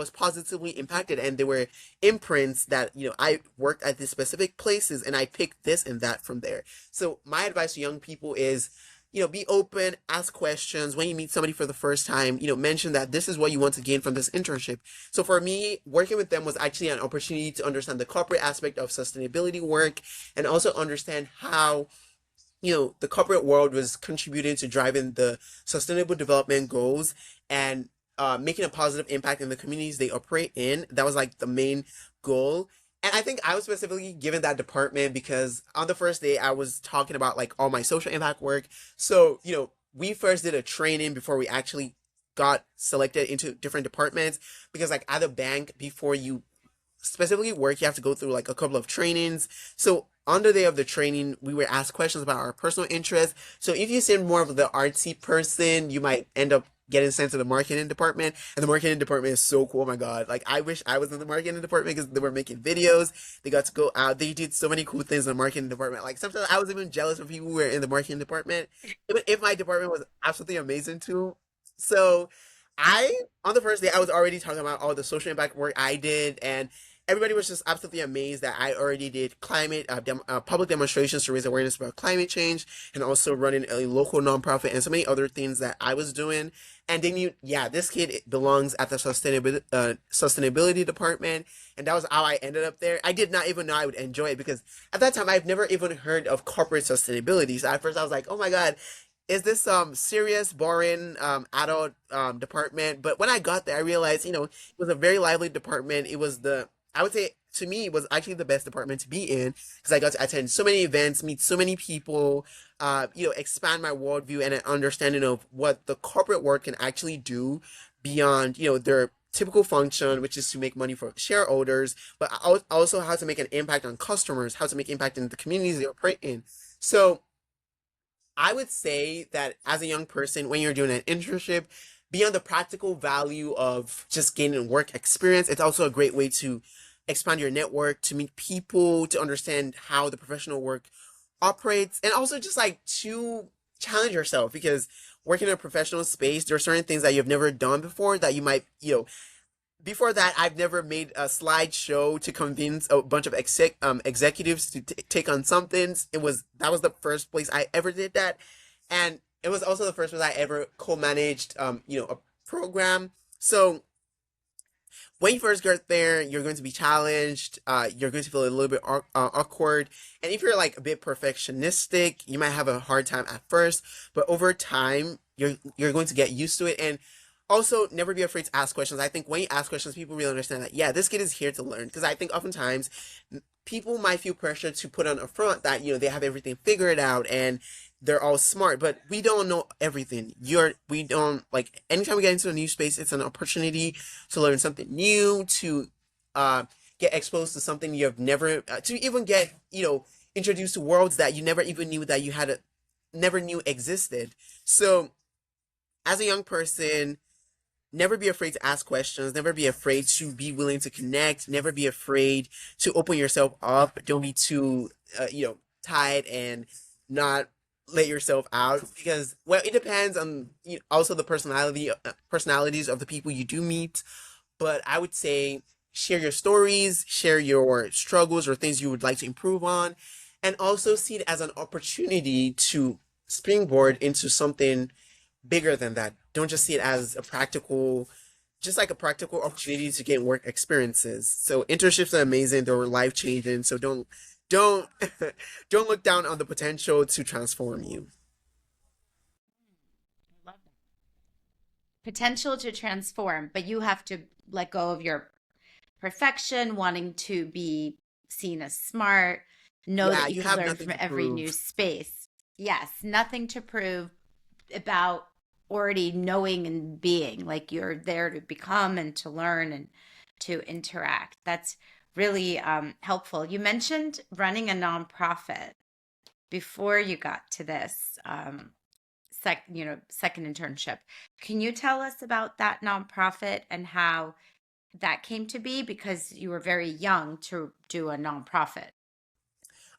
positively impacted and there were imprints that, I worked at these specific places and I picked this and that from there. So my advice to young people is, be open, ask questions. When you meet somebody for the first time, mention that this is what you want to gain from this internship. So for me, working with them was actually an opportunity to understand the corporate aspect of sustainability work and also understand how the corporate world was contributing to driving the sustainable development goals and making a positive impact in the communities they operate in. That was like the main goal. And I think I was specifically given that department because on the first day I was talking about like all my social impact work. So, we first did a training before we actually got selected into different departments because like at a bank before you specifically work, you have to go through like a couple of trainings. So on the day of the training, we were asked questions about our personal interests. So if you seem more of the artsy person, you might end up getting sent to the marketing department. And the marketing department is so cool. Oh my God. Like I wish I was in the marketing department because they were making videos. They got to go out. They did so many cool things in the marketing department. Like sometimes I was even jealous of people who were in the marketing department, even if my department was absolutely amazing too. So on the first day, I was already talking about all the social impact work I did, and everybody was just absolutely amazed that I already did public demonstrations to raise awareness about climate change, and also running a local nonprofit and so many other things that I was doing. And they knew, yeah, this kid belongs at the sustainability department, and that was how I ended up there. I did not even know I would enjoy it because at that time I've never even heard of corporate sustainability. So at first I was like, oh my God, is this serious, boring adult department? But when I got there, I realized, it was a very lively department. It was I would say to me, it was actually the best department to be in because I got to attend so many events, meet so many people, expand my worldview and an understanding of what the corporate work can actually do beyond, their typical function, which is to make money for shareholders, but also how to make an impact on customers, how to make impact in the communities they operate in. So I would say that as a young person, when you're doing an internship, beyond the practical value of just gaining work experience, it's also a great way to expand your network, to meet people, to understand how the professional work operates, and also just like to challenge yourself because working in a professional space, there are certain things that you've never done before that you might, before that, I've never made a slideshow to convince a bunch of executives to take on something. That was the first place I ever did that, and it was also the first place I ever co-managed, a program. So when you first get there, you're going to be challenged. You're going to feel a little bit awkward, and if you're like a bit perfectionistic, you might have a hard time at first. But over time, you're going to get used to it, and also never be afraid to ask questions. I think when you ask questions, people really understand that yeah, this kid is here to learn. Because I think oftentimes people might feel pressure to put on a front that they have everything figured out and they're all smart, but we don't know everything. We don't like anytime we get into a new space, it's an opportunity to learn something new, to get exposed to something you have never, to even get introduced to worlds that you never even knew that never knew existed. So as a young person, never be afraid to ask questions, never be afraid to be willing to connect, never be afraid to open yourself up. Don't be too tied and not let yourself out because well, it depends on also the personalities of the people you do meet. But I would say share your stories, share your struggles or things you would like to improve on, and also see it as an opportunity to springboard into something bigger than that. Don't just see it as just like a practical opportunity to gain work experiences. So internships are amazing. They were life changing. So don't don't don't look down on the potential to transform you. I love that. Potential to transform, but you have to let go of your perfection, wanting to be seen as smart, know Yeah, that you you can have learn nothing from to every new prove. space. Yes, nothing to prove about already knowing and being. Like you're there to become and to learn and to interact. That's really helpful. You mentioned running a nonprofit before you got to this second internship. Can you tell us about that nonprofit and how that came to be, because you were very young to do a nonprofit?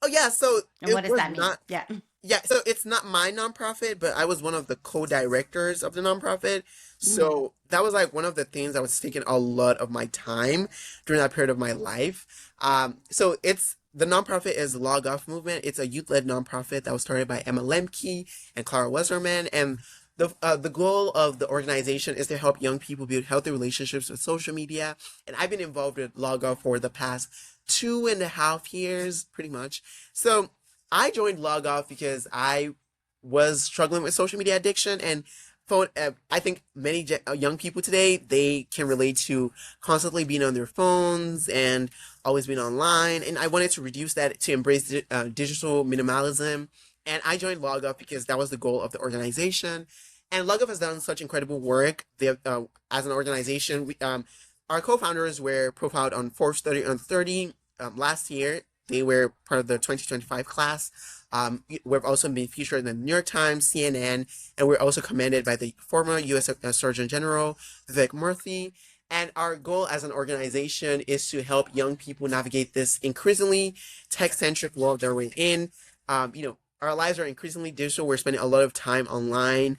Oh yeah, so And it what does was that mean? not. Yeah. Yeah, so it's not my nonprofit, but I was one of the co-directors of the nonprofit. Mm. So that was like one of the things that was taking a lot of my time during that period of my life. So it's the nonprofit is Log Off Movement. It's a youth-led nonprofit that was started by Emma Lemke and Clara Westerman, and the goal of the organization is to help young people build healthy relationships with social media. And I've been involved with Log Off for the past 2.5 years, pretty much. So I joined Log Off because I was struggling with social media addiction and phone. I think many young people today they can relate to constantly being on their phones and always being online. And I wanted to reduce that to embrace digital minimalism. And I joined Log Off because that was the goal of the organization. And Log Off has done such incredible work. They as an organization, our co-founders were profiled on Forbes 30 on 30 last year. They were part of the 2025 class. We've also been featured in the New York Times, CNN, and we're also commended by the former U.S. Surgeon General, Vivek Murthy. And our goal as an organization is to help young people navigate this increasingly tech-centric world that we're in. Our lives are increasingly digital. We're spending a lot of time online.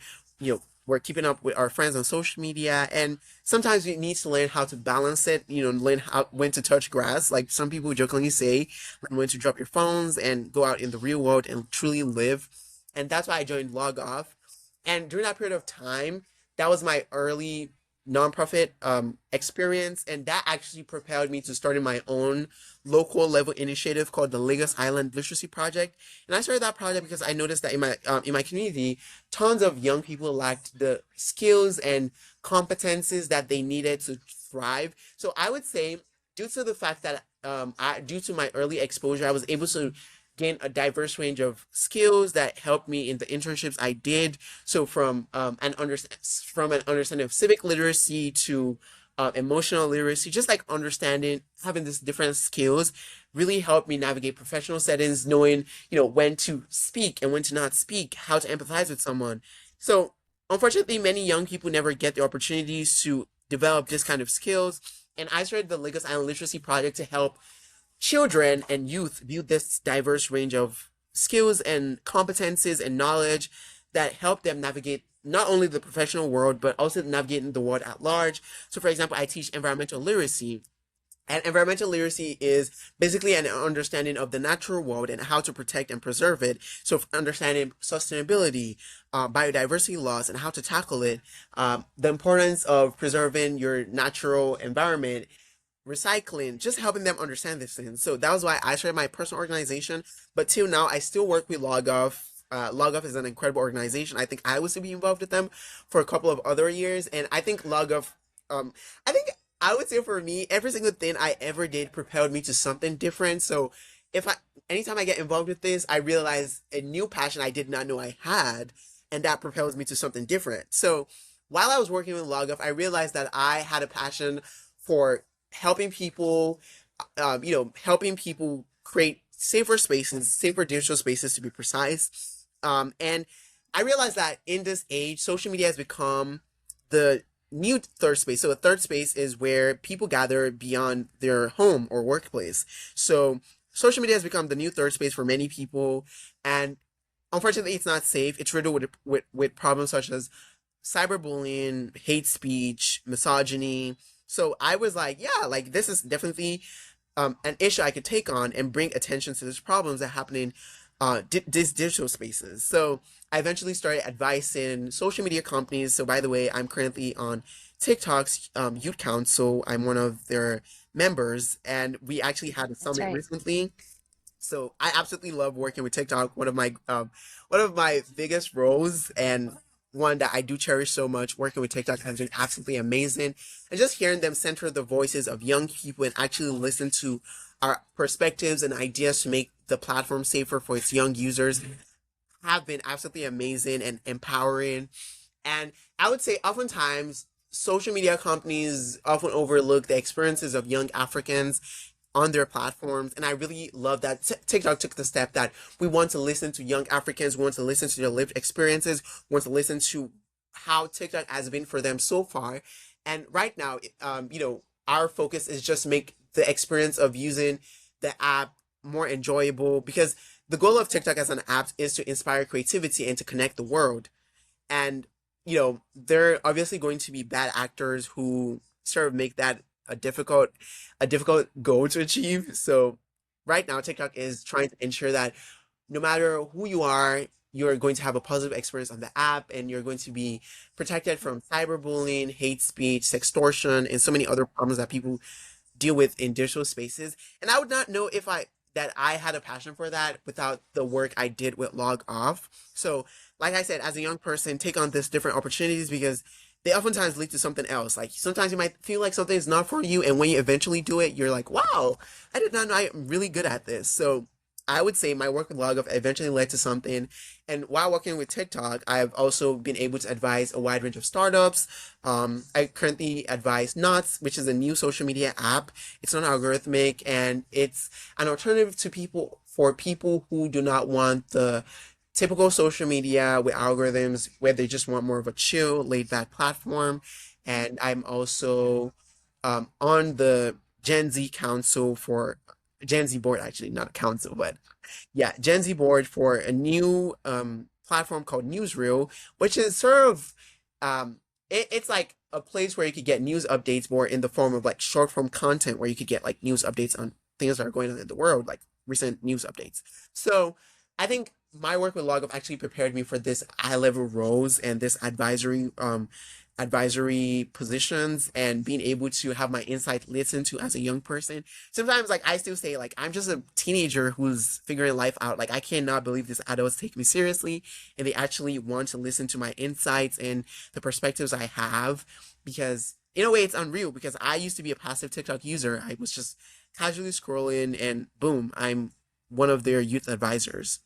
We're keeping up with our friends on social media, and sometimes we need to learn how to balance it. Learn how when to touch grass, like some people jokingly say, learn when to drop your phones and go out in the real world and truly live. And that's why I joined Log Off. And during that period of time, that was my early nonprofit experience, and that actually propelled me to starting my own local level initiative called the Lagos Island Literacy Project. And I started that project because I noticed that in my community, tons of young people lacked the skills and competences that they needed to thrive. So I would say, due to the fact that due to my early exposure, I was able to gain a diverse range of skills that helped me in the internships I did. So from an understanding of civic literacy to emotional literacy, just like understanding having these different skills really helped me navigate professional settings, knowing when to speak and when to not speak, how to empathize with someone. So unfortunately, many young people never get the opportunities to develop this kind of skills. And I started the Lagos Island Literacy Project to help children and youth view this diverse range of skills and competences and knowledge that help them navigate not only the professional world but also navigating the world at large. So for example, I teach environmental literacy, and environmental literacy is basically an understanding of the natural world and how to protect and preserve it. So understanding sustainability, biodiversity loss and how to tackle it, the importance of preserving your natural environment, recycling, just helping them understand this thing. So that was why I started my personal organization. But till now, I still work with Logoff. Logoff is an incredible organization. I think I was to be involved with them for a couple of other years, and I think Logoff. I think I would say for me, every single thing I ever did propelled me to something different. So if I, anytime I get involved with this, I realize a new passion I did not know I had, and that propels me to something different. So while I was working with Logoff, I realized that I had a passion for helping people, helping people create safer spaces, safer digital spaces to be precise. And I realized that in this age, social media has become the new third space. So a third space is where people gather beyond their home or workplace. So social media has become the new third space for many people, and unfortunately, it's not safe. It's riddled with problems such as cyberbullying, hate speech, misogyny. So I was like, yeah, like this is definitely an issue I could take on and bring attention to these problems that are happening these digital spaces. So I eventually started advising social media companies. So by the way, I'm currently on TikTok's Youth Council. I'm one of their members, and we actually had a That's summit right. recently So I absolutely love working with TikTok. One of my biggest roles, and one that I do cherish so much, working with TikTok has been absolutely amazing. And just hearing them center the voices of young people and actually listen to our perspectives and ideas to make the platform safer for its young users have been absolutely amazing and empowering. And I would say oftentimes social media companies often overlook the experiences of young Africans on their platforms. And I really love that TikTok took the step that we want to listen to young Africans, we want to listen to their lived experiences, we want to listen to how TikTok has been for them so far. And right now, our focus is just make the experience of using the app more enjoyable, because the goal of TikTok as an app is to inspire creativity and to connect the world. And there are obviously going to be bad actors who sort of make that a difficult goal to achieve. So right now TikTok is trying to ensure that no matter who you are, you're going to have a positive experience on the app, and you're going to be protected from cyberbullying, hate speech, sextortion, and so many other problems that people deal with in digital spaces. And I would not know if I had a passion for that without the work I did with Log Off. So, like I said, as a young person, take on these different opportunities because they oftentimes lead to something else. Like sometimes you might feel like something is not for you, and when you eventually do it, you're like, "Wow, I did not know I'm really good at this." So, I would say my work with Log Off eventually led to something. And while working with TikTok, I've also been able to advise a wide range of startups. I currently advise Knots, which is a new social media app. It's non-algorithmic, and it's an alternative to people who do not want the typical social media with algorithms, where they just want more of a chill, laid back platform. And I'm also on the Gen Z Council for Gen Z board, actually, not a council, but yeah, Gen Z board for a new platform called Newsreel, which is sort of it's like a place where you could get news updates more in the form of like short form content, where you could get like news updates on things that are going on in the world, like recent news updates. So I think my work with Logop actually prepared me for this eye level roles and this advisory positions, and being able to have my insight listened to as a young person. Sometimes like I still say like I'm just a teenager who's figuring life out. Like I cannot believe these adults take me seriously and they actually want to listen to my insights and the perspectives I have, because in a way it's unreal, because I used to be a passive TikTok user. I was just casually scrolling and boom, I'm one of their youth advisors.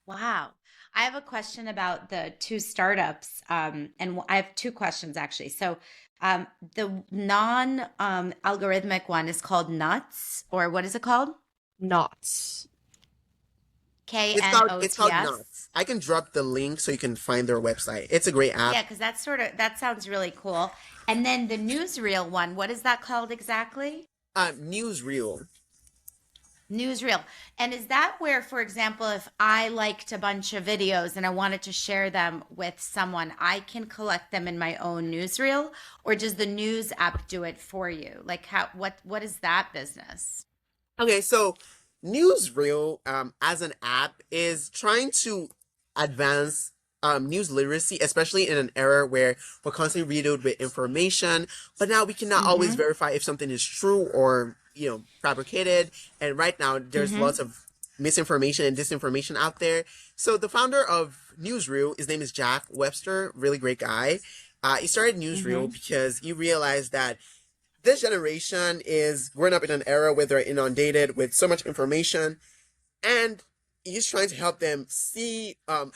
Wow. I have a question about the two startups, I have two questions actually. So, the non algorithmic one is called Nuts, or what is it called? Not. K It's N called O it's T called S. Knots. I can drop the link so you can find their website. It's a great app. Yeah, because that sounds really cool. And then the newsreel one, what is that called exactly? Newsreel. Newsreel. And is that where, for example, if I liked a bunch of videos and I wanted to share them with someone, I can collect them in my own newsreel, or does the news app do it for you? Like what is that business? Okay, so Newsreel, as an app, is trying to advance news literacy, especially in an era where we're constantly riddled with information. But now we cannot always Mm-hmm. verify if something is true or fabricated. And right now, there's Mm-hmm. lots of misinformation and disinformation out there. So the founder of Newsreel, his name is Jack Webster, really great guy. He started Newsreel Mm-hmm. because he realized that this generation is growing up in an era where they're inundated with so much information, and he's trying to help them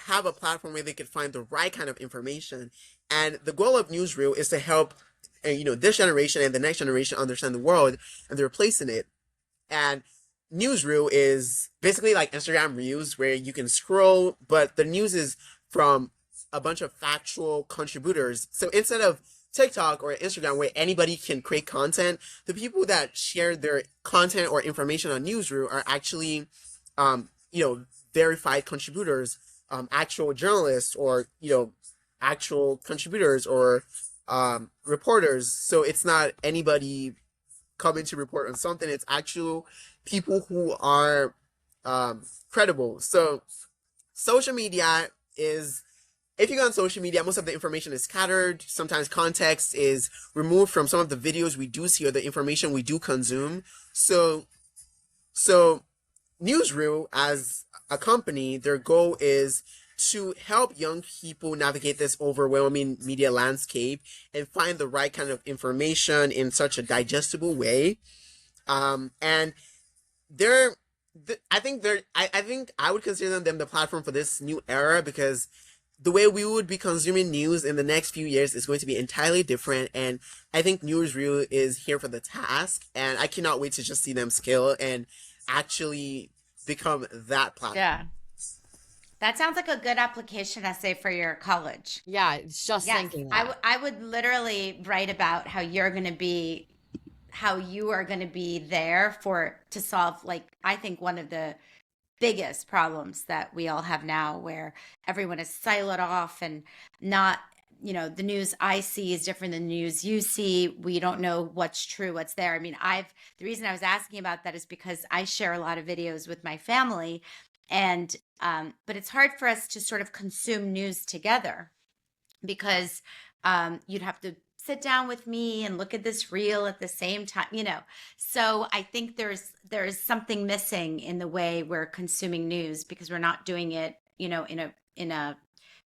have a platform where they can find the right kind of information. And the goal of Newsreel is to help this generation and the next generation understand the world and their place in it. And Newsreel is basically like Instagram Reels, where you can scroll, but the news is from a bunch of factual contributors. So instead of TikTok or Instagram, where anybody can create content, the people that share their content or information on Newsreel are actually, verified contributors, actual journalists, or actual contributors, or reporters. So it's not anybody coming to report on something. It's actual people who are credible. So social media is, if you go on social media, most of the information is scattered. Sometimes context is removed from some of the videos we do see or the information we do consume. So Newsreel, as a company, their goal is to help young people navigate this overwhelming media landscape and find the right kind of information in such a digestible way. And they're, I think I would consider them the platform for this new era because the way we would be consuming news in the next few years is going to be entirely different. And I think Newsreel is here for the task. And I cannot wait to just see them scale and actually become that platform. Yeah. That sounds like a good application essay for your college. Yeah, it's just Yes, thinking I that. I would literally write about how you are going to be there for to solve, like, I think one of the biggest problems that we all have now, where everyone is siloed off and not, the news I see is different than the news you see. We don't know what's true, what's there. I mean, the reason I was asking about that is because I share a lot of videos with my family, and but it's hard for us to sort of consume news together because you'd have to sit down with me and look at this reel at the same time. So I think there's something missing in the way we're consuming news because we're not doing it, in a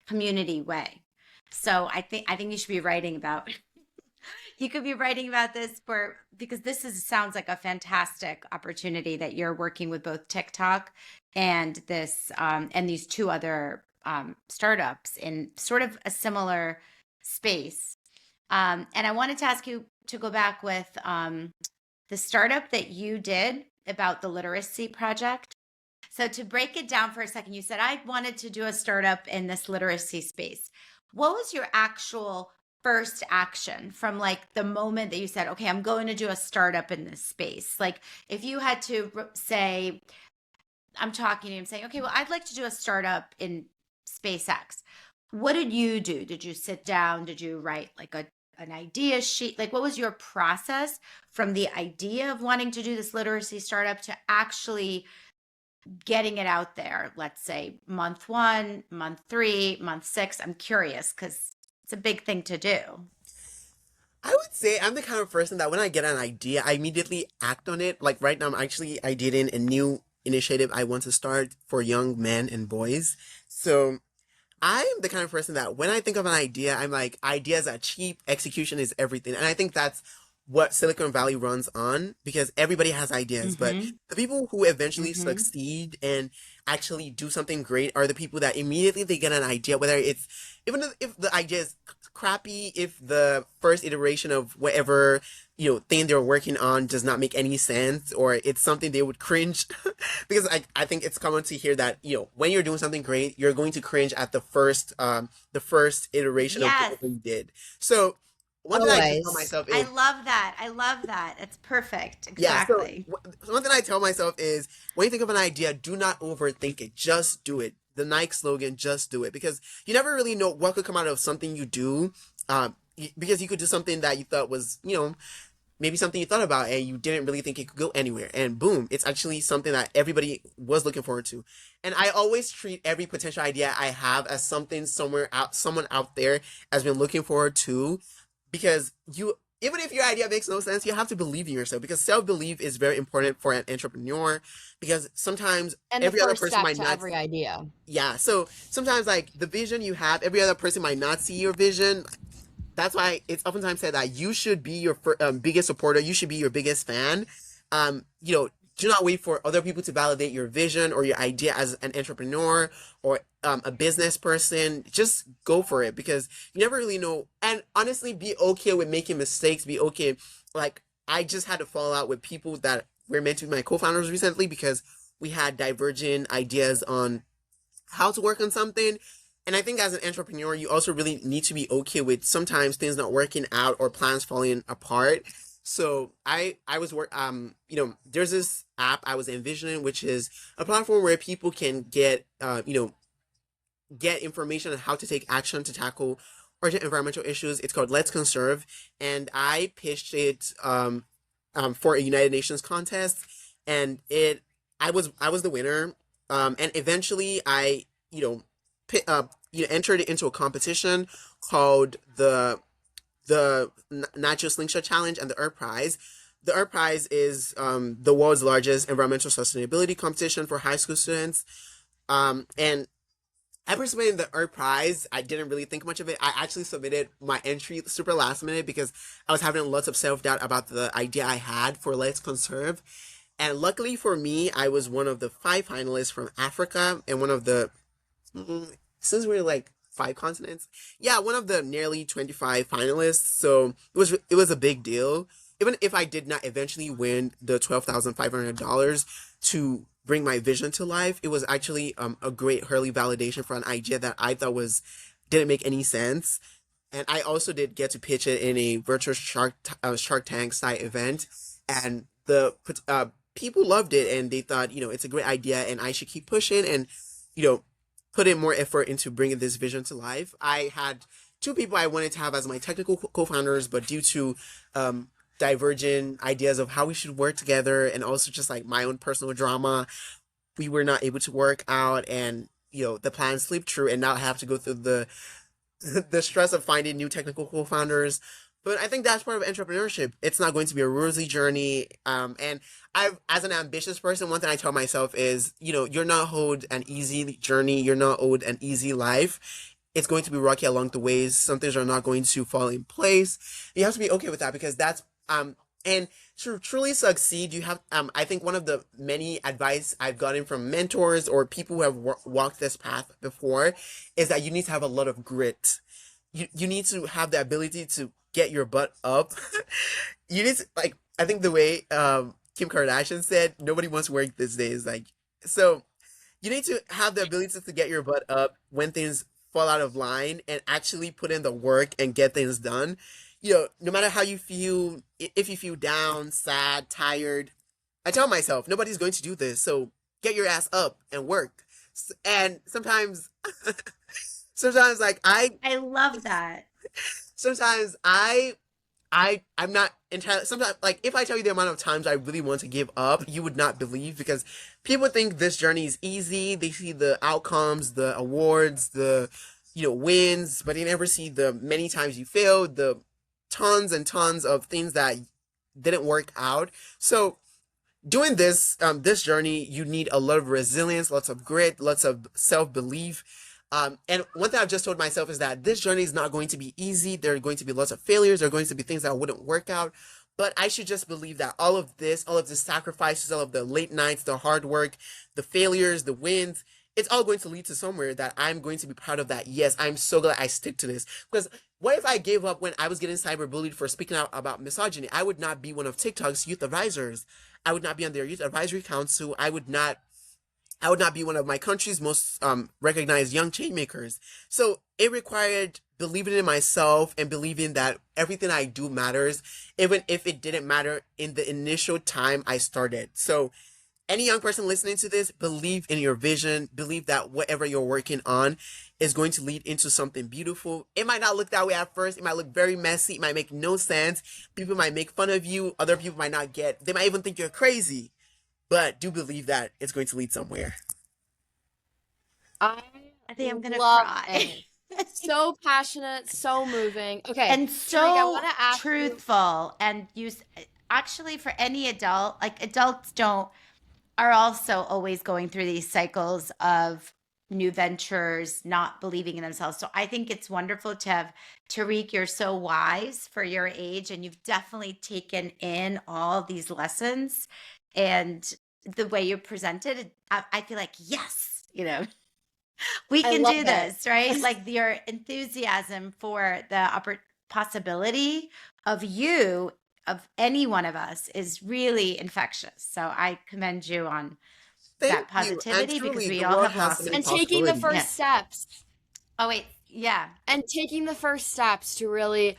community way. So I think you should be writing about you could be writing about this for because this is sounds like a fantastic opportunity that you're working with both TikTok and this and these two other startups in sort of a similar space. And I wanted to ask you to go back with the startup that you did about the literacy project. So to break it down for a second, you said I wanted to do a startup in this literacy space. What was your actual first action from like the moment that you said, okay, I'm going to do a startup in this space? Like if you had to say, I'm talking to you, I'm saying, okay, well, I'd like to do a startup in SpaceX. What did you do? Did you sit down? Did you write like an idea sheet? Like what was your process from the idea of wanting to do this literacy startup to actually getting it out there? Let's say month 1, month 3, month 6. I'm curious because it's a big thing to do. I would say I'm the kind of person that when I get an idea, I immediately act on it. Like right now, I'm actually ideating a new initiative I want to start for young men and boys. So I'm the kind of person that when I think of an idea, I'm like, ideas are cheap, execution is everything. And I think that's what Silicon Valley runs on because everybody has ideas, but Mm-hmm. the people who eventually Mm-hmm. succeed and actually do something great are the people that immediately they get an idea, whether it's even if the idea is crappy, if the first iteration of whatever thing they're working on does not make any sense or it's something they would cringe because I think it's common to hear that when you're doing something great you're going to cringe at the first iteration of Yes. whatever you did. So one thing I do tell Always. myself I is love that. I love that. It's perfect. yeah. So Exactly. one thing I tell myself is when you think of an idea, do not overthink it. Just do it. The Nike slogan, just do it. Because you never really know what could come out of something you do. Because you could do something that you thought was, maybe something you thought about and you didn't really think it could go anywhere. And boom, it's actually something that everybody was looking forward to. And I always treat every potential idea I have as something someone out there has been looking forward to because you even if your idea makes no sense, you have to believe in yourself because self-belief is very important for an entrepreneur because sometimes And the every other first person step might to not. every idea. Yeah, so sometimes like the vision you have, every other person might not see your vision. That's why it's oftentimes said that you should be your biggest supporter, you should be your biggest fan. Do not wait for other people to validate your vision or your idea as an entrepreneur or a business person. Just go for it because you never really know. And honestly, be okay with making mistakes. Be okay. Like, I just had to fall out with people that were meant to be my co founders recently because we had divergent ideas on how to work on something. And I think as an entrepreneur, you also really need to be okay with sometimes things not working out or plans falling apart. So I was there's this app I was envisioning, which is a platform where people can get information on how to take action to tackle urgent environmental issues. It's called Let's Conserve, and I pitched it for a United Nations contest, and I was the winner, and eventually I entered it into a competition called the Nacho Slingshot Challenge and the Earth Prize. the Earth Prize is the world's largest environmental sustainability competition for high school students. And I participated in the Earth Prize. I didn't really think much of it. I actually submitted my entry super last minute because I was having lots of self doubt about the idea I had for Let's Conserve. And luckily for me, I was one of the five finalists from Africa and one of the, since we're like five continents, yeah, one of the nearly 25 finalists. So it was a big deal. Even if I did not eventually win the $12,500 to bring my vision to life, it was actually a great early validation for an idea that I thought was didn't make any sense. And I also did get to pitch it in a virtual Shark Tank site event, and the people loved it, and they thought, it's a great idea, and I should keep pushing, and you know, put in more effort into bringing this vision to life. I had two people I wanted to have as my technical co-founders, but due to divergent ideas of how we should work together, and also just like my own personal drama, we were not able to work out, and the plan slipped through, and now I have to go through the the stress of finding new technical co-founders. But I think that's part of entrepreneurship. It's not going to be a rosy journey. And as an ambitious person, one thing I tell myself is, you're not owed an easy journey. You're not owed an easy life. It's going to be rocky along the ways. Some things are not going to fall in place. You have to be okay with that, because and to truly succeed, you have, I think one of the many advice I've gotten from mentors or people who have walked this path before is that you need to have a lot of grit. You need to have the ability to get your butt up. You need to, like, I think the way Kim Kardashian said, nobody wants to work these days. Like, so you need to have the ability to get your butt up when things fall out of line and actually put in the work and get things done. No matter how you feel, if you feel down, sad, tired, I tell myself, nobody's going to do this. So get your ass up and work. And sometimes, sometimes like I love that. sometimes I'm not entirely, sometimes like if I tell you the amount of times I really want to give up, you would not believe, because people think this journey is easy. They see the outcomes, the awards, the wins, but they never see the many times you failed, the tons and tons of things that didn't work out. So doing this journey, you need a lot of resilience, lots of grit, lots of self-belief. And one thing I've just told myself is that this journey is not going to be easy. There are going to be lots of failures. There are going to be things that wouldn't work out. But I should just believe that all of the sacrifices, all of the late nights, the hard work, the failures, the wins, it's all going to lead to somewhere that I'm going to be proud of. That, yes, I'm so glad I stick to this. Because what if I gave up when I was getting cyberbullied for speaking out about misogyny? I would not be one of TikTok's youth advisors. I would not be on their youth advisory council. I would not be one of my country's most recognized young change makers. So it required believing in myself and believing that everything I do matters, even if it didn't matter in the initial time I started. So any young person listening to this, believe in your vision, believe that whatever you're working on is going to lead into something beautiful. It might not look that way at first. It might look very messy. It might make no sense. People might make fun of you. Other people might not they might even think you're crazy. But do believe that it's going to lead somewhere. I I think I'm gonna love cry. it. So passionate, so moving. Okay, And Tariq, I so want to ask you. truthful, and actually, for any adult, like adults don't are also always going through these cycles of new ventures, not believing in themselves. So I think it's wonderful to have Tariq. You're so wise for your age, and you've definitely taken in all these lessons, and the way you presented, I feel like, yes, we I can love do it. this, right? Like your enthusiasm for the possibility of any one of us is really infectious. So I commend you on that Thank you. And positivity, because truly, we the all world have has lost so it. many And taking the possibilities. first Yeah. steps. Oh, wait. Yeah. And taking the first steps to really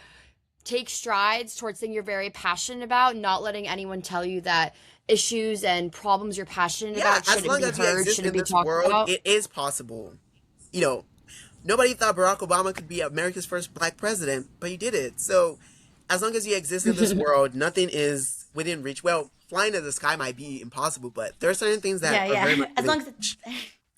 take strides towards things you're very passionate about, not letting anyone tell you that issues and problems you're passionate Yeah, about as shouldn't long be as you heard, exist shouldn't in be this talked world, about. it is possible. You know, nobody thought Barack Obama could be America's first black president, but he did it. So, as long as you exist in this world, nothing is within reach. Well, flying in the sky might be impossible, but there are certain things that Yeah, are very yeah. much As within long as reach.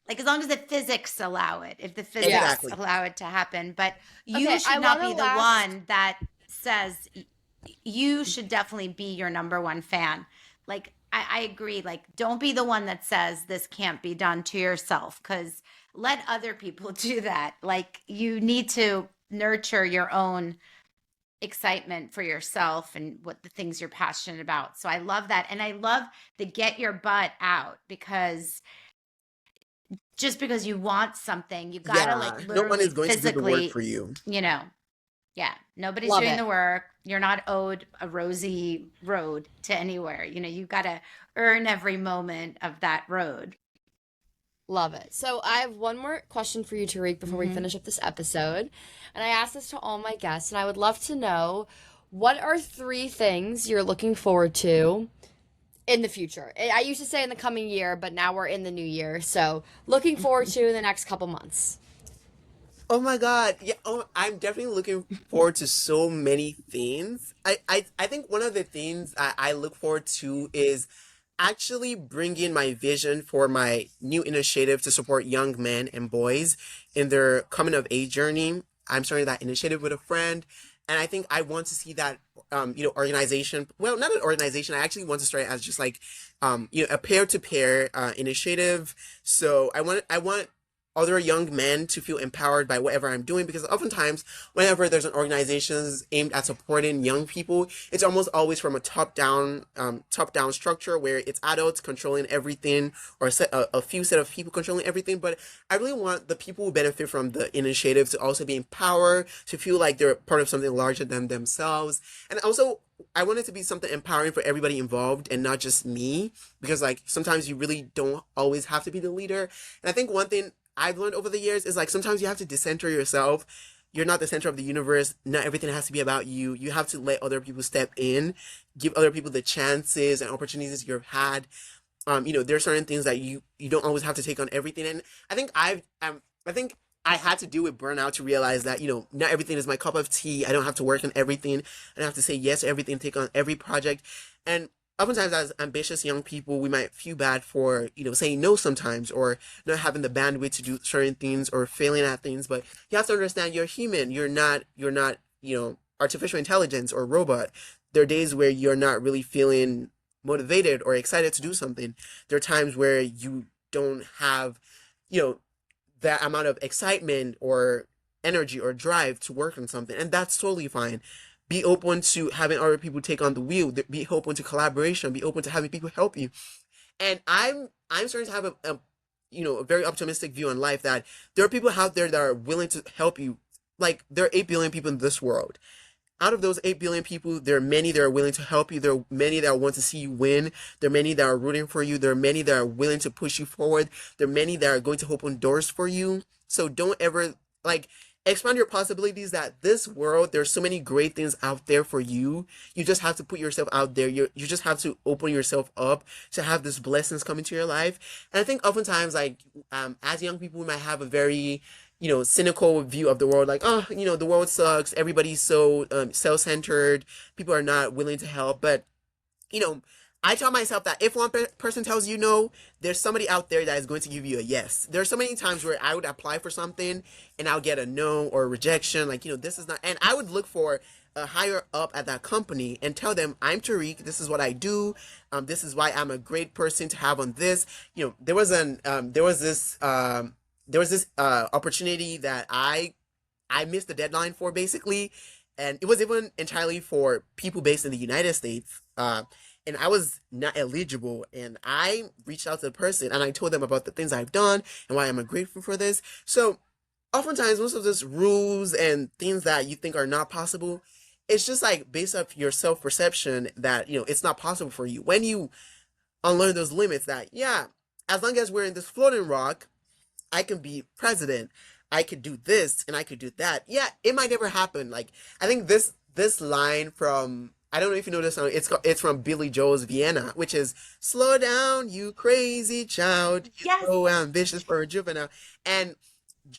like as long as the physics allow it, if the Yeah. physics Exactly. allow it to happen. But Okay, you I should want not to be the last. one that says you should definitely be your number one fan. Like, I agree. Like, don't be the one that says this can't be done to yourself, because let other people do that. Like, you need to nurture your own excitement for yourself and what the things you're passionate about. So I love that. And I love the get your butt out, because just because you want something, you've got to like Yeah, no one literally is going to do the work physically, for you. you know, yeah, nobody's Love doing it. the work. You're not owed a rosy road to anywhere. You know, you've got to earn every moment of that road. Love it. So I have one more question for you, Tariq, before we Hmm. finish up this episode. And I ask this to all my guests, and I would love to know what are three things you're looking forward to in the future? I used to say in the coming year, but now we're in the new year. So looking forward to in the next couple months. Oh my God. Yeah, oh, I'm definitely looking forward to so many things. I think one of the things I look forward to is actually bringing my vision for my new initiative to support young men and boys in their coming of age journey. I'm starting that initiative with a friend, and I think I want to see that organization. Well, not an organization. I actually want to start it as just like a peer to peer initiative. So I want other young men to feel empowered by whatever I'm doing, because oftentimes whenever there's an organization aimed at supporting young people, it's almost always from a top down structure where it's adults controlling everything, or a few set of people controlling everything. But I really want the people who benefit from the initiative to also be empowered, to feel like they're part of something larger than themselves. And also, I want it to be something empowering for everybody involved and not just me, because like sometimes you really don't always have to be the leader. And I think one thing I've learned over the years is like sometimes you have to decenter yourself. You're not the center of the universe. Not everything has to be about you. You have to let other people step in, give other people the chances and opportunities you've had. There are certain things that you don't always have to take on everything. And I think I think I had to do with burnout to realize that not everything is my cup of tea. I don't have to work on everything. I don't have to say yes to everything, take on every project. And oftentimes, as ambitious young people, we might feel bad for saying no sometimes, or not having the bandwidth to do certain things, or failing at things. But you have to understand you're human. You're not artificial intelligence or robot. There are days where you're not really feeling motivated or excited to do something. There are times where you don't have, you know, that amount of excitement or energy or drive to work on something, and that's totally fine. Be open to having other people take on the wheel. Be open to collaboration. Be open to having people help you. And I'm starting to have a very optimistic view on life, that there are people out there that are willing to help you. Like, there are 8 billion people in this world. Out of those 8 billion people, there are many that are willing to help you. There are many that want to see you win. There are many that are rooting for you. There are many that are willing to push you forward. There are many that are going to open doors for you. So don't ever, like, expand your possibilities, that this world, there's so many great things out there for you. You just have to put yourself out there. You just have to open yourself up to have these blessings come into your life. And I think oftentimes, like, as young people, we might have a very cynical view of the world, like, oh, the world sucks, everybody's so self-centered, people are not willing to help. But you know I tell myself that if one person tells you no, there's somebody out there that is going to give you a yes. There's so many times where I would apply for something and I'll get a no or a rejection, like, this is not, and I would look for a higher up at that company and tell them, I'm Tariq, this is what I do, this is why I'm a great person to have on this. There was this opportunity that I missed the deadline for, basically, and it was even entirely for people based in the United States. And I was not eligible, and I reached out to the person and I told them about the things I've done and why I'm grateful for this. So oftentimes, most of these rules and things that you think are not possible, it's just like based off your self perception that it's not possible for you. When you unlearn those limits, that, yeah, as long as we're in this floating rock, I can be president. I could do this and I could do that. Yeah, it might never happen. Like, I think this line from, I don't know if you know this song. It's from Billy Joel's Vienna, which is, "Slow down, you crazy child. You're Yes. so ambitious for a juvenile." And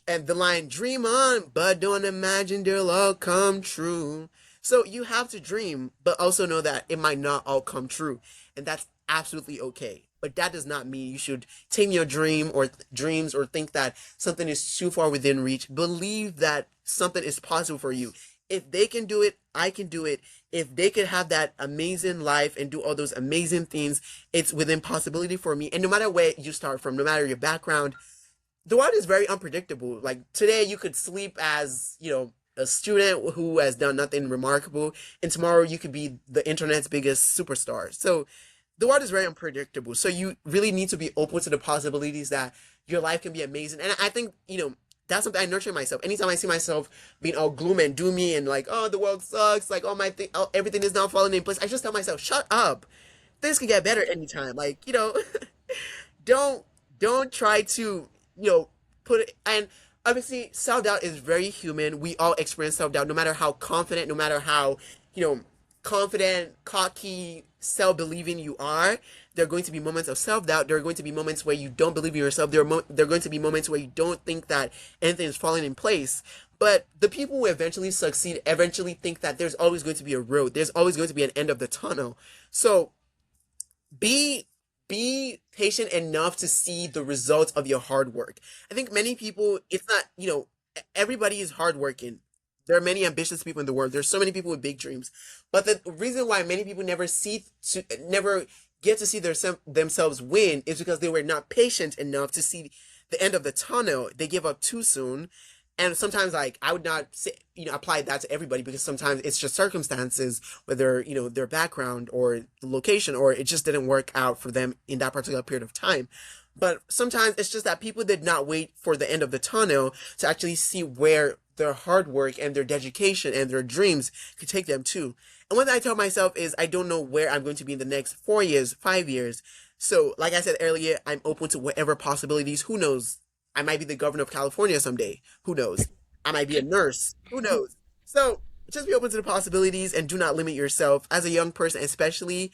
the line, "Dream on, but don't imagine they'll all come true." So you have to dream, but also know that it might not all come true, and that's absolutely okay. But that does not mean you should tame your dreams, or think that something is too far within reach. Believe that something is possible for you. if they can do it, I can do it. If they could have that amazing life and do all those amazing things, it's within possibility for me. And no matter where you start from, no matter your background, the world is very unpredictable. Like today, you could sleep as, a student who has done nothing remarkable, and tomorrow you could be the internet's biggest superstar. So the world is very unpredictable. So you really need to be open to the possibilities that your life can be amazing. And I think, that's something I nurture myself. Anytime I see myself being all gloom and doomy and like, oh, the world sucks, like, oh, everything is now falling in place, I just tell myself, shut up. Things can get better anytime. Like, don't don't try to put it. And obviously self-doubt is very human. We all experience self-doubt, no matter how confident, no matter how you know confident, cocky, self-believing you are. There are going to be moments of self-doubt. There are going to be moments where you don't believe in yourself. There are going to be moments where you don't think that anything is falling in place. But the people who eventually succeed eventually think that there's always going to be a road, there's always going to be an end of the tunnel. So be be patient enough to see the results of your hard work. I think many people, it's not, everybody is hardworking. There are many ambitious people in the world. There's so many people with big dreams. But the reason why many people never get to see themselves win is because they were not patient enough to see the end of the tunnel. They give up too soon. And sometimes, like, I would not say, apply that to everybody, because sometimes it's just circumstances, whether, their background or the location, or it just didn't work out for them in that particular period of time. But sometimes it's just that people did not wait for the end of the tunnel to actually see where their hard work and their dedication and their dreams could take them to. And what I tell myself is, I don't know where I'm going to be in the next 4 years, 5 years. So, like I said earlier, I'm open to whatever possibilities. Who knows? I might be the governor of California someday. Who knows? I might be a nurse. Who knows? So just be open to the possibilities and do not limit yourself. As a young person, especially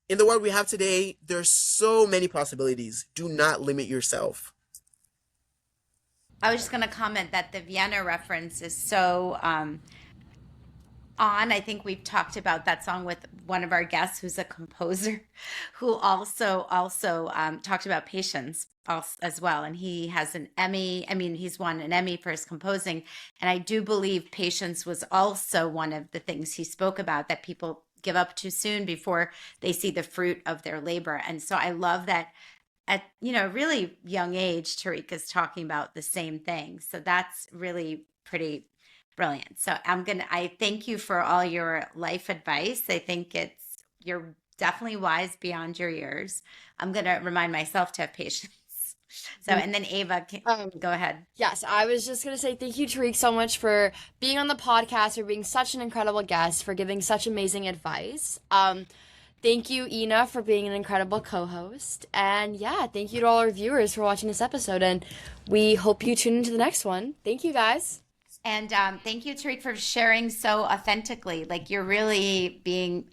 in the world we have today, there's so many possibilities. Do not limit yourself. I was just going to comment that the Vienna reference is so on. I think we've talked about that song with one of our guests who's a composer who also talked about patience as well. And he has an Emmy. I mean, he's won an Emmy for his composing. And I do believe patience was also one of the things he spoke about, that people give up too soon before they see the fruit of their labor. And so I love that at really young age, Tariq is talking about the same thing. So that's really pretty brilliant. So I thank you for all your life advice. I think you're definitely wise beyond your years. I'm gonna remind myself to have patience. So, and then Ava, go ahead. Yes, I was just going to say thank you, Tariq, so much for being on the podcast, for being such an incredible guest, for giving such amazing advice. Thank you, Ina, for being an incredible co-host. And yeah, thank you to all our viewers for watching this episode. And we hope you tune into the next one. Thank you, guys. And thank you, Tariq, for sharing so authentically. Like, you're really being,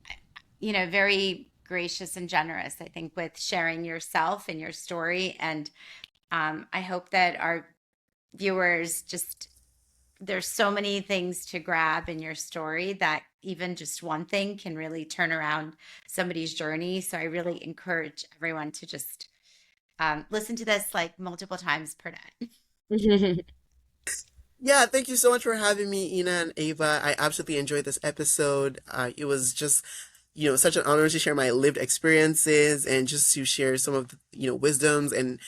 very gracious and generous, I think, with sharing yourself and your story. And I hope that our viewers there's so many things to grab in your story, that even just one thing can really turn around somebody's journey. So I really encourage everyone to just listen to this like multiple times per day. Yeah, thank you so much for having me, Ina and Ava. I absolutely enjoyed this episode. It was just, such an honor to share my lived experiences and just to share some of the, wisdoms. And,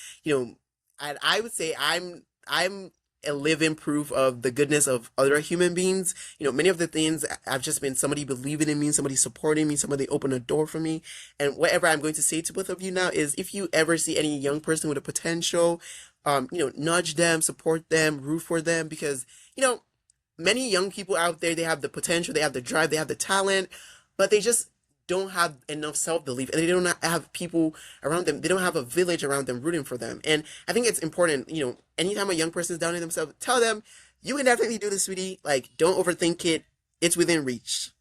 I would say I'm a living proof of the goodness of other human beings. Many of the things, I've just been somebody believing in me, somebody supporting me, somebody opened a door for me. And whatever I'm going to say to both of you now is, if you ever see any young person with a potential, nudge them, support them, root for them, because, many young people out there, they have the potential, they have the drive, they have the talent, but they just don't have enough self-belief, and they don't have people around them. They don't have a village around them rooting for them. And I think it's important, anytime a young person is down on themselves, tell them, you can definitely do this, sweetie. Like, don't overthink it. It's within reach.